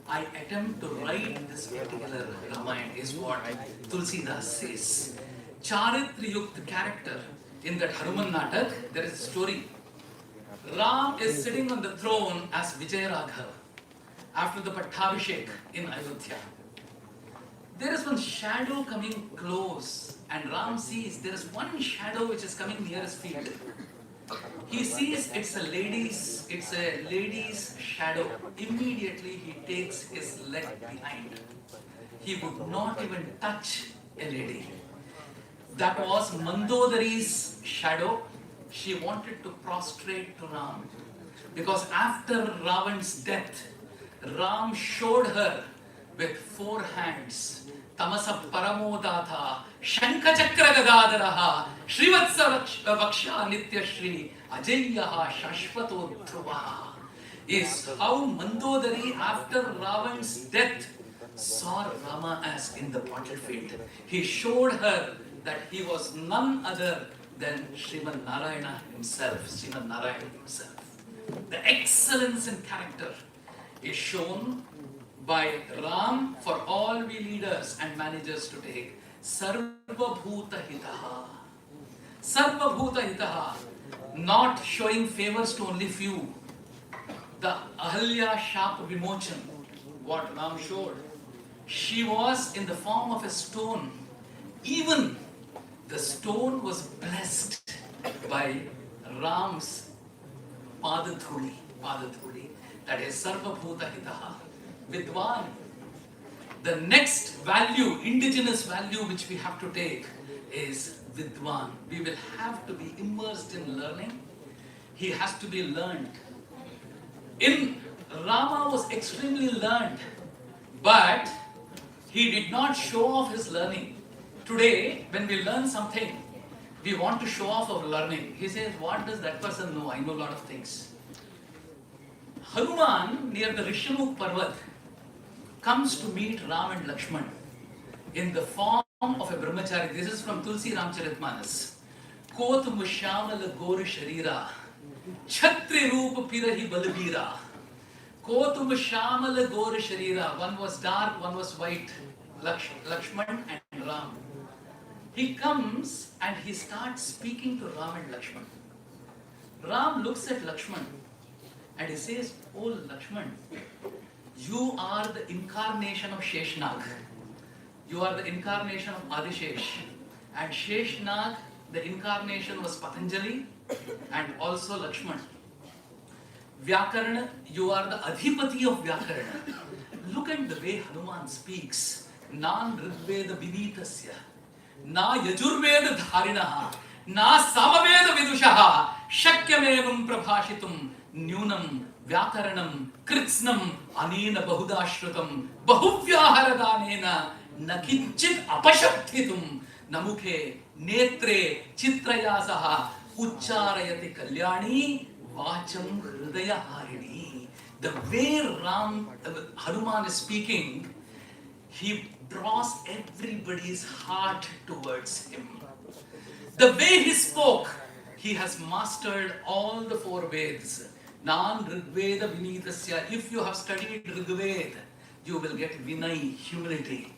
I attempt to write this particular Ramayana is what Tulsidas says. Charitra Yukt character in that Hanuman Natak, there is a story. Ram is sitting on the throne as Vijayaraghav after the Pattabhishek in Ayodhya. There is one shadow coming close and Ram sees there is one shadow which is coming near his feet. He sees it's a lady's shadow. Immediately he takes his leg behind. He would not even touch a lady. That was Mandodari's shadow. She wanted to prostrate to Ram. Because after Ravan's death, Ram showed her with 4 hands. Tamasa Paramodata, Shanka Chakra Gadadaraha, Srivatsa Vaksha Nitya Shri, Ajayaha Shashvato Dhruva. Is how Mandodari after Ravan's death saw Rama as in the battlefield. He showed her that he was none other than Sriman Narayana himself. The excellence in character is shown by Ram for all we leaders and managers to take. Sarva Bhuta Hitaha. Sarva Bhuta Hitaha. Not showing favors to only few. The Ahalya Shap Vimochan, what Ram showed. She was in the form of a stone. Even the stone was blessed by Ram's Padadhuli, that is Sarva Bhuta Hitaha, Vidwan. The next value, indigenous value which we have to take is Vidwan. We will have to be immersed in learning. He has to be learned. Rama was extremely learned, but he did not show off his learning. Today, when we learn something, we want to show off our learning. He says, what does that person know? I know a lot of things. Hanuman, near the Rishamukh Parvat, comes to meet Ram and Lakshman in the form of a brahmachari. This is from Tulsi Ramcharitmanas. Kot mushamal gor sharira, chhatri roop pirahi balbira. Kotum Shamal Gor Sharira. One was dark, one was white. Lakshman and Ram. He comes and he starts speaking to Ram and Lakshman. Ram looks at Lakshman and he says, "Oh Lakshman, you are the incarnation of Sheshnag. You are the incarnation of Adishesh. And Sheshnag, the incarnation was Patanjali and also Lakshman. Vyakarana, you are the Adhipati of Vyakarana." Look at the way Hanuman speaks. Nan Rigveda Viditasya, Na Yajurveda Dharinaha, Na Samaveda Vidushaha, Shakyamevam Prabhashitum, Nyunam, Vyakaranam, Kritsnam, Anena Bahudashrutam, Bahuvyaharadhanena, Nakinchit Apashabdhitum, Namukhe, Netre, Chitrayasaha, Ucharayati Kalyani, Vacham Hridaya Harini. The way Hanuman is speaking, he draws everybody's heart towards him. The way he spoke, he has mastered all the four Veds. Nan Rigveda Vinitasya. If you have studied Rigved, you will get Vinay, humility.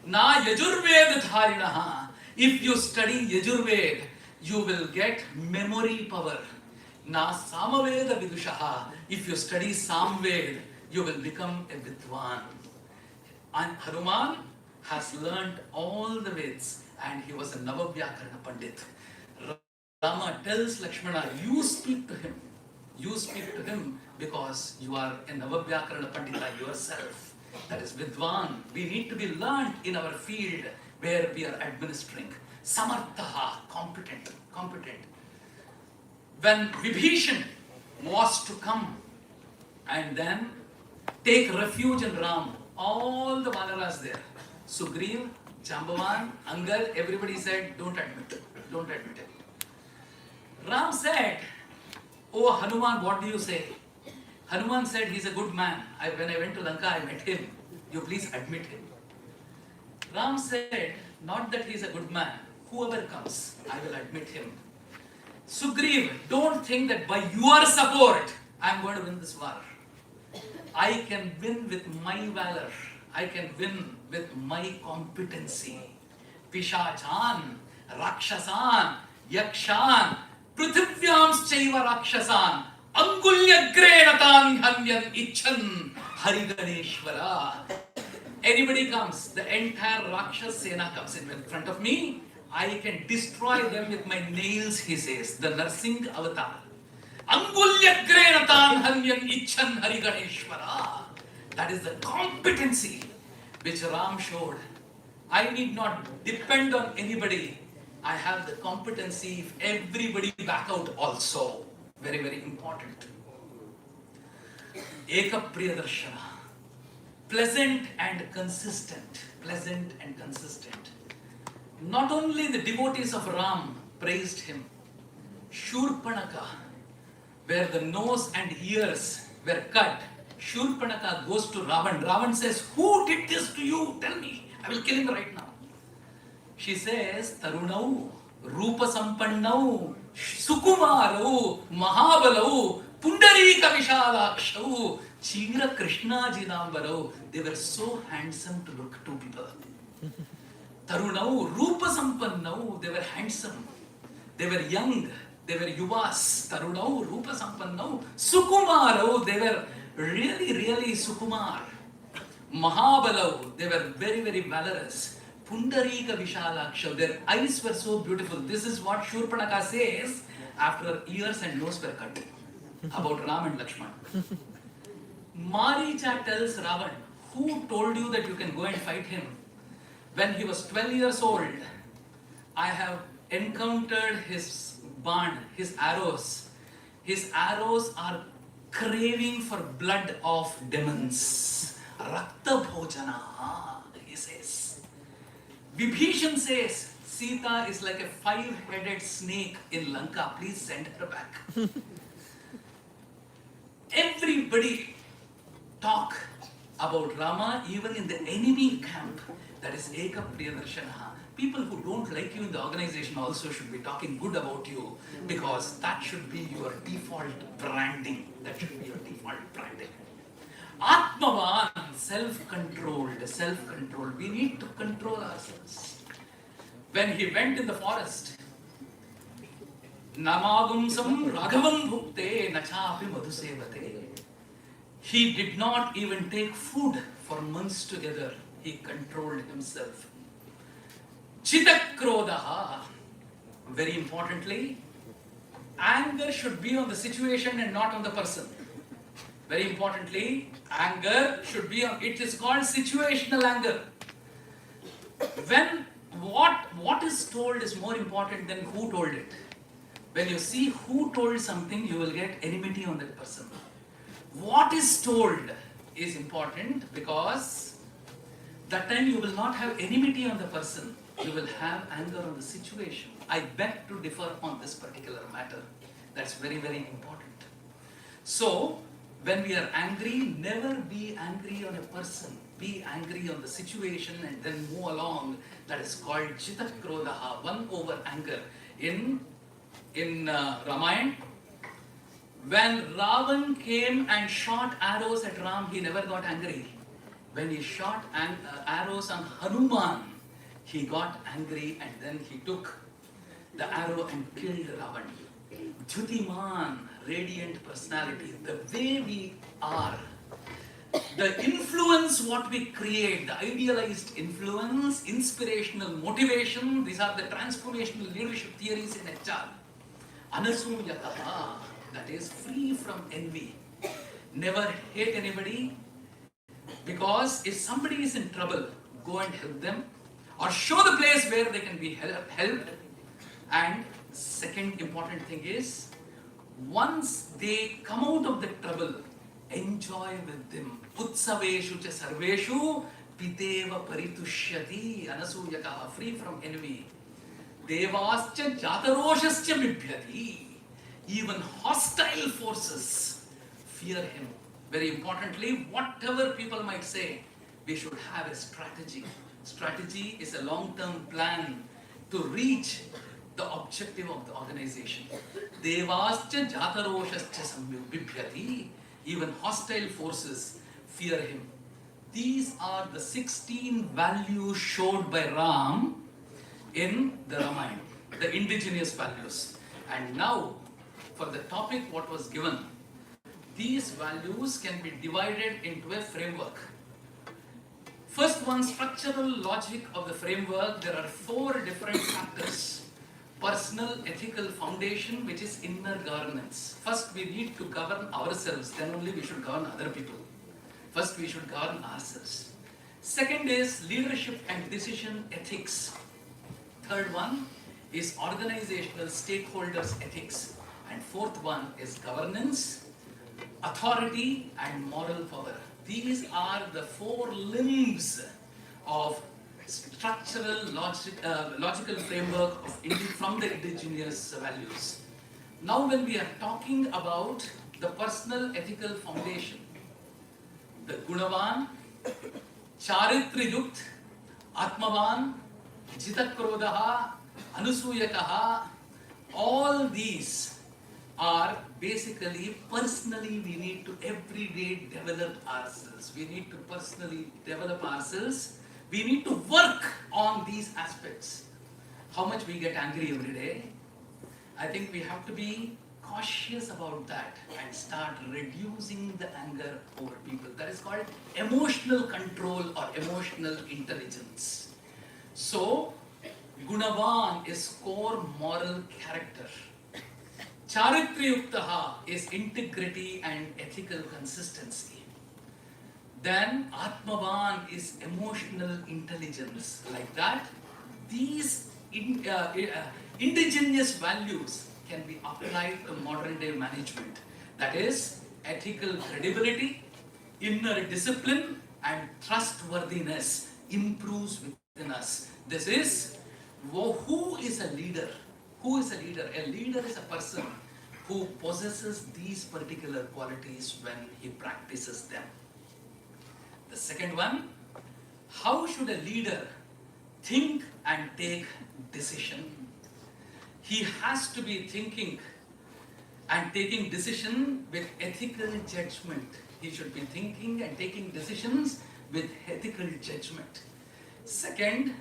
Na Yajurved Dharinaha. If you study Yajurved, you will get memory power. Na Samaveda Vidushaha. If you study Samved, you will become a Vidwan. And Hanuman has learned all the Veds and he was a Navavyakarana Pandit. Rama tells Lakshmana, you speak to him. You speak to him because you are a Navavyakarana Pandita yourself. That is Vidwan. We need to be learned in our field where we are administering. Samarthaha, competent. When Vibhishan was to come and then take refuge in Ram, all the Vanaras there, Sugriv, Jambavan, Angad, everybody said, don't admit it. Ram said, "Oh Hanuman, what do you say?" Hanuman said, "He's a good man. When I went to Lanka, I met him. You please admit him." Ram said, "Not that he's a good man. Whoever comes, I will admit him." Sugriv, don't think that by your support, I am going to win this war. I can win with my valor. I can win with my competency. Pishachan, Rakshasan, Yakshan, Prithvyams Chaiva Rakshasan, Angulyagreenatan Hanyan Ichan, Hariganeshwara. Anybody comes, the entire Rakshas Sena comes in front of me. I can destroy them with my nails, he says. The Narsingh avatar. Angulyagreenatan Hanyan Ichan Hariganeshwara. That is the competency which Ram showed. I need not depend on anybody. I have the competency if everybody back out also. Very, very important. Eka Priyadarshana. Pleasant and consistent. Not only the devotees of Ram praised him. Shurpanaka, where the nose and ears were cut, Shurpanaka goes to Ravan. Ravan says, "Who did this to you? Tell me. I will kill him right now." She says, "Tarunau, Rupa Sampannau, Sukumarau, Mahabalau, Pundarika Vishalakshau, Chira Krishna Jinambarau." They were so handsome to look, two people. Tarunau, Rupa Sampannau, they were handsome. They were young. They were yuvas. Tarunau, Rupa Sampannau, Sukumarau, they were really, really Sukumar. Mahabalau, they were very, very valorous. Pundarika Vishalaksha, their eyes were so beautiful. This is what Shurpanaka says. after ears and nose were cut about Ram and Lakshman. Maricha tells Ravan, who told you that you can go and fight him? When he was 12 years old, I have encountered his band, his arrows. His arrows are craving for blood of demons. Rakta bhojana, he says. Vibhishan says, Sita is like a 5-headed snake in Lanka. Please send her back. Everybody talk about Rama even in the enemy camp. That is Eka Priyadarshana. People who don't like you in the organization also should be talking good about you, because that should be your default branding. That should be your default branding. Atmavan, self-controlled. We need to control ourselves. When he went in the forest, Namagumsam Raghavam Bhukte Nachapi Madhusevate. He did not even take food for months together. He controlled himself. Chitakrodaha. Very importantly, anger should be on the situation and not on the person. Very importantly, anger should be on, it is called situational anger. When what is told is more important than who told it. When you see who told something, you will get enmity on that person. What is told is important, because that time you will not have enmity on the person, you will have anger on the situation. I beg to differ on this particular matter. That's very, very important. So, when we are angry, never be angry on a person. Be angry on the situation and then move along. That is called Chitakrodaha, one over anger. In Ramayana, when Ravan came and shot arrows at Ram, he never got angry. When he shot arrows on Hanuman, he got angry and then he took the arrow and killed Ravan. Jyotiman, radiant personality, the way we are, the influence what we create, the idealized influence, inspirational motivation, these are the transformational leadership theories in HR. Anasumyataha, that is free from envy. Never hate anybody, because if somebody is in trouble, go and help them or show the place where they can be helped. And second important thing is, once they come out of the trouble, enjoy with them. Utsaveshu cha sarveshu piteva paritushyati anasuyaka, free from envy. Devascha jataroshascha bibhyati. Even hostile forces fear him. Very importantly, whatever people might say, we should have a strategy. Strategy is a long-term plan to reach the objective of the organization. Devascha jataroshascha bibhyati. Even hostile forces fear him. These are the 16 values showed by Ram in the Ramayana, the indigenous values. And now, for the topic what was given, these values can be divided into a framework. First one, structural logic of the framework. There are 4 different factors. Personal ethical foundation, which is inner governance. First we need to govern ourselves, then only we should govern other people. First we should govern ourselves. Second is leadership and decision ethics. Third one is organizational stakeholders ethics. And fourth one is governance, authority and moral power. These are the 4 limbs of structural logical framework from the indigenous values. Now when we are talking about the personal ethical foundation, the Gunavan, Charitriyukt, Atmavan, Jitakrodaha, Anusuyakaha, all these are basically personally we need to everyday develop ourselves. We need to personally develop ourselves. We need to work on these aspects. How much we get angry every day? I think we have to be cautious about that and start reducing the anger over people. That is called emotional control or emotional intelligence. So, Gunavan is core moral character. Charitrayuktaha is integrity and ethical consistency. Then Atmavan is emotional intelligence. Like that, these indigenous values can be applied to modern day management. That is, ethical credibility, inner discipline, and trustworthiness improves within us. This is who is a leader? Who is a leader? A leader is a person who possesses these particular qualities when he practices them. The second one, how should a leader think and take decision? He has to be thinking and taking decision with ethical judgment. He should be thinking and taking decisions with ethical judgment. Second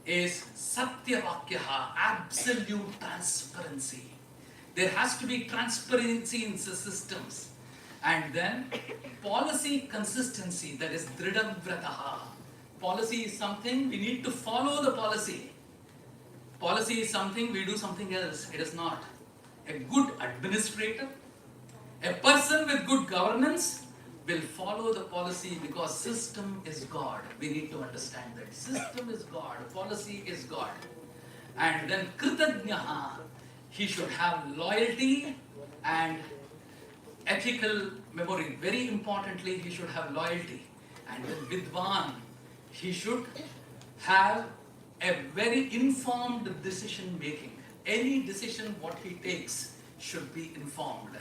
is Satyavakyaha, absolute transparency. There has to be transparency in the systems. And then policy consistency, that is Dridamvrataha. Policy is something we need to follow the policy. Policy is something we do something else. It is not. A good administrator, a person with good governance will follow the policy because system is God. We need to understand that. System is God, policy is God. And then Kritagnaha, he should have loyalty and ethical memory. Very importantly, he should have loyalty. And then Vidwan, he should have a very informed decision making. Any decision what he takes should be informed.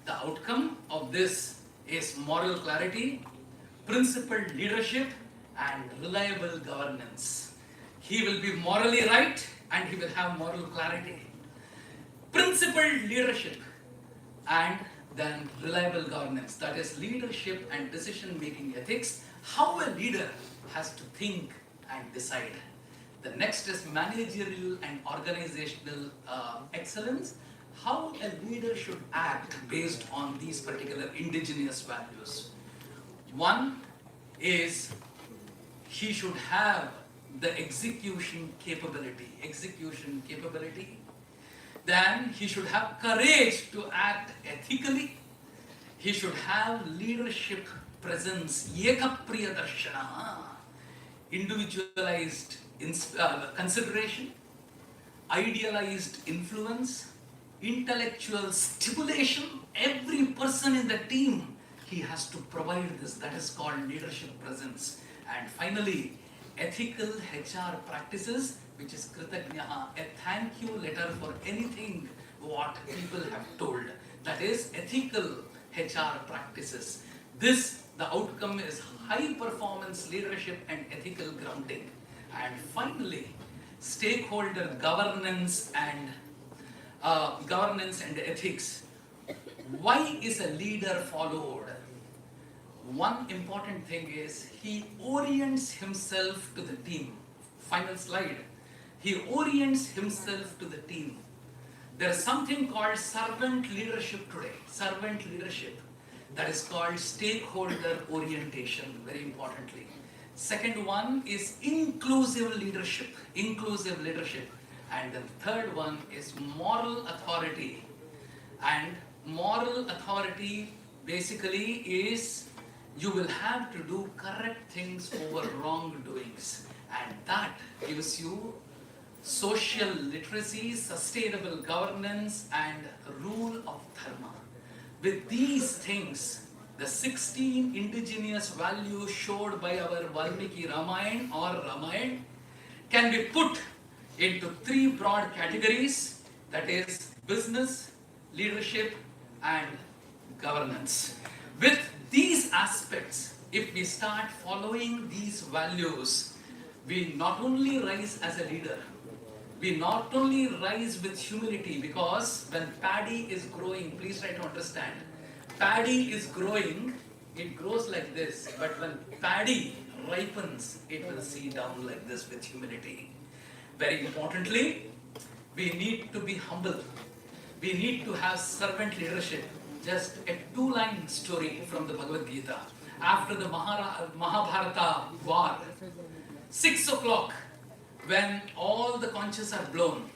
The outcome of this is moral clarity, principled leadership, and reliable governance. He will be morally right and he will have moral clarity. Principled leadership and then reliable governance. That is leadership and decision making ethics. How a leader has to think and decide. The next is managerial and organizational excellence. How a leader should act based on these particular indigenous values. One is he should have the execution capability. Then he should have courage to act ethically. He should have leadership presence, Yekapriyadarshana, individualized consideration, idealized influence, intellectual stimulation. Every person in the team, he has to provide this. That is called leadership presence. And finally, ethical HR practices, which is Kritagnaha, a thank you letter for anything what people have told. That is ethical HR practices. This, the outcome is high performance leadership and ethical grounding. And finally, stakeholder governance and ethics. Why is a leader followed? One important thing is he orients himself to the team. Final slide. He orients himself to the team. There is something called servant leadership today. Servant leadership. That is called stakeholder orientation, very importantly. Second one is inclusive leadership. Inclusive leadership. And the third one is moral authority. And moral authority basically is you will have to do correct things over wrongdoings. And that gives you social literacy, sustainable governance, and rule of dharma. With these things, the 16 indigenous values showed by our Valmiki Ramayana or Ramayana can be put into three broad categories, that is business, leadership, and governance. With these aspects, if we start following these values, we not only rise as a leader, we not only rise with humility, because when paddy is growing, please try to understand, paddy is growing, it grows like this, but when paddy ripens, it will see down like this with humility. Very importantly, we need to be humble. We need to have servant leadership. Just a two-line story from the Bhagavad Gita. After the Mahabharata war, 6 o'clock, when all the conches are blown,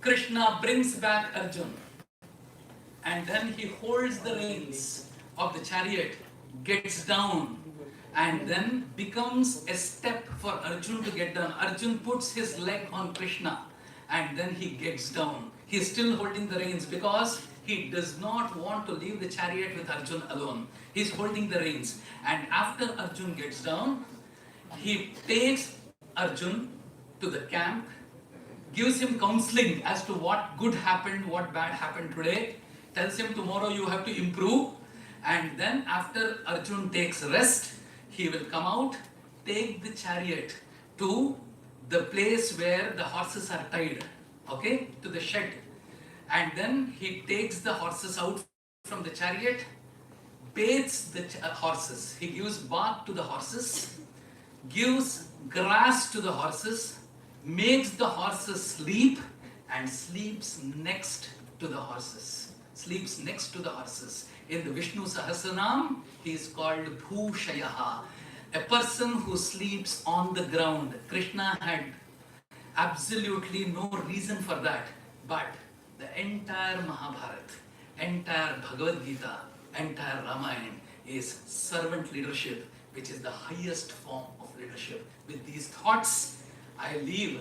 Krishna brings back Arjun. and then he holds the reins of the chariot, gets down, and then becomes a step for Arjun to get down. Arjun puts his leg on Krishna, and then he gets down. He's still holding the reins because he does not want to leave the chariot with Arjun alone. He's holding the reins. And after Arjun gets down, he takes Arjun to the camp, gives him counseling as to what good happened, what bad happened today, tells him tomorrow you have to improve, and then after Arjun takes rest, he will come out, take the chariot to the place where the horses are tied, okay, to the shed, and then he takes the horses out from the chariot, bathes the horses, he gives bath to the horses, gives grass to the horses, makes the horses sleep, and sleeps next to the horses. Sleeps next to the horses. In the Vishnu Sahasranam, he is called Bhushayaha, a person who sleeps on the ground. Krishna had absolutely no reason for that, but the entire Mahabharata, entire Bhagavad Gita, entire Ramayana is servant leadership, which is the highest form of leadership. With these thoughts, I leave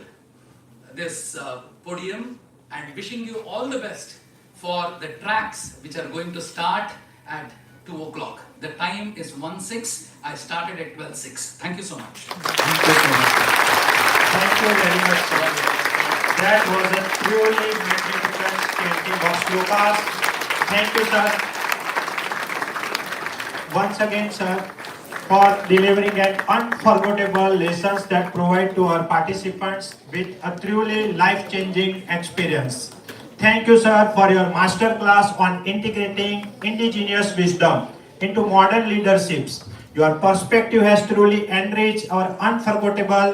this podium and wishing you all the best for the tracks which are going to start at 2 o'clock. The time is 1:06. I started at 12:06. Thank you so much. Thank you so much. Thank you very much, sir. That was a truly magnificent chanting of shlokas. Thank you, sir. Once again, sir, for delivering an unforgettable lessons that provide to our participants with a truly life-changing experience. Thank you, sir, for your master class on integrating indigenous wisdom into modern leaderships. Your perspective has truly enriched our unforgettable.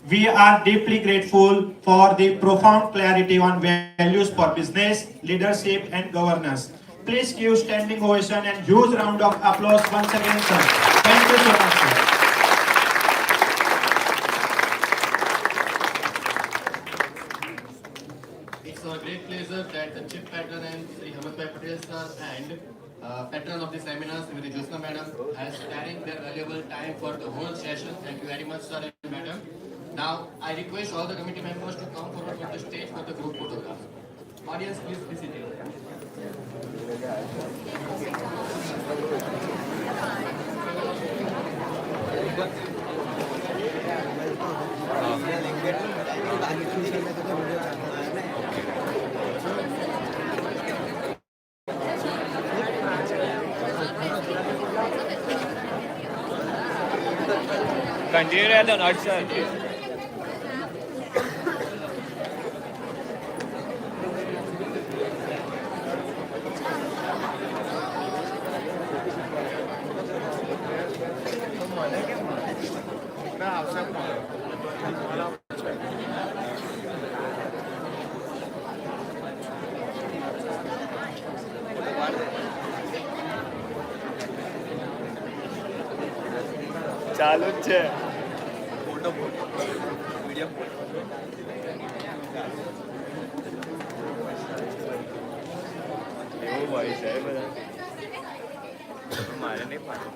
We are deeply grateful for the profound clarity on values for business, leadership, and governance. Please give standing ovation and huge round of applause once again, sir. Thank you so much, sir. It's our great pleasure that the chief patron and Sri Hamadbhai Patel sir and patron of the seminar, Srimati Jyotsna madam, has sparing their valuable time for the whole session. Thank you very much, sir and madam. Now, I request all the committee members to come forward for the stage for the group photograph. Audience, please be seated. Continue at the north side. ચાલુ જ છે photo video એવું ભાઈ સાહેબ મારે નહીં પાડે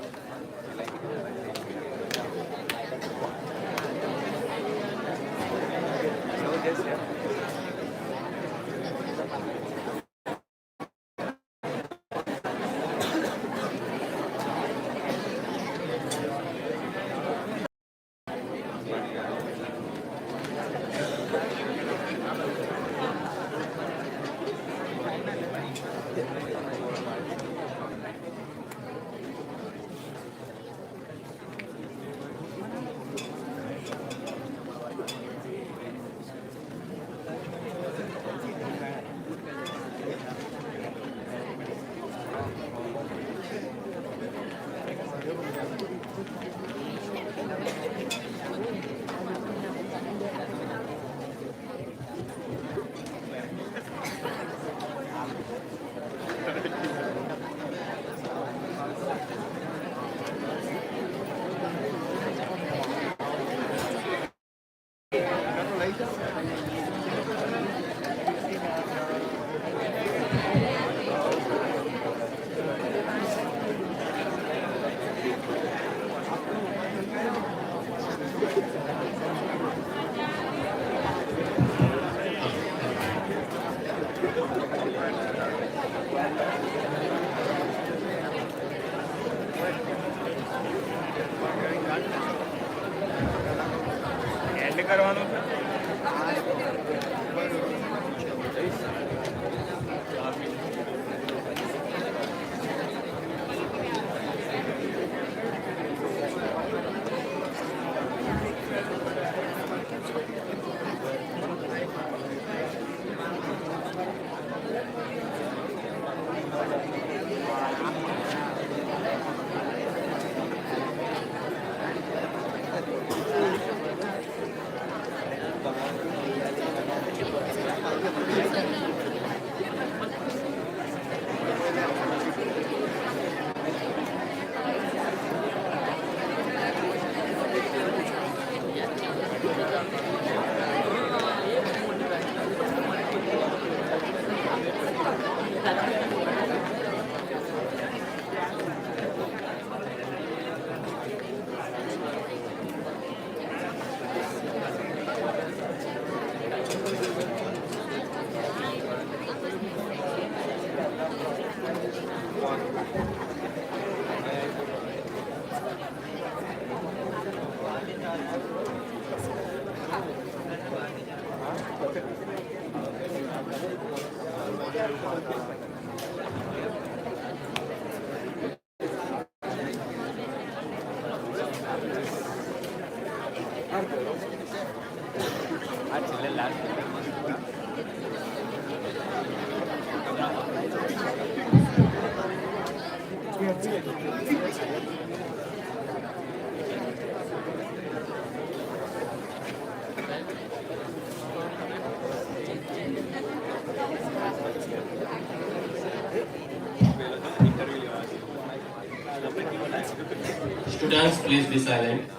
and કરવાનું છે આ છેલ્લે last Students, please be silent.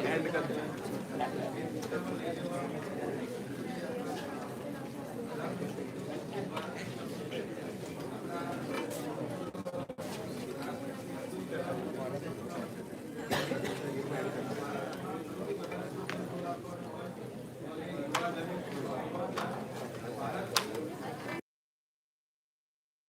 And કર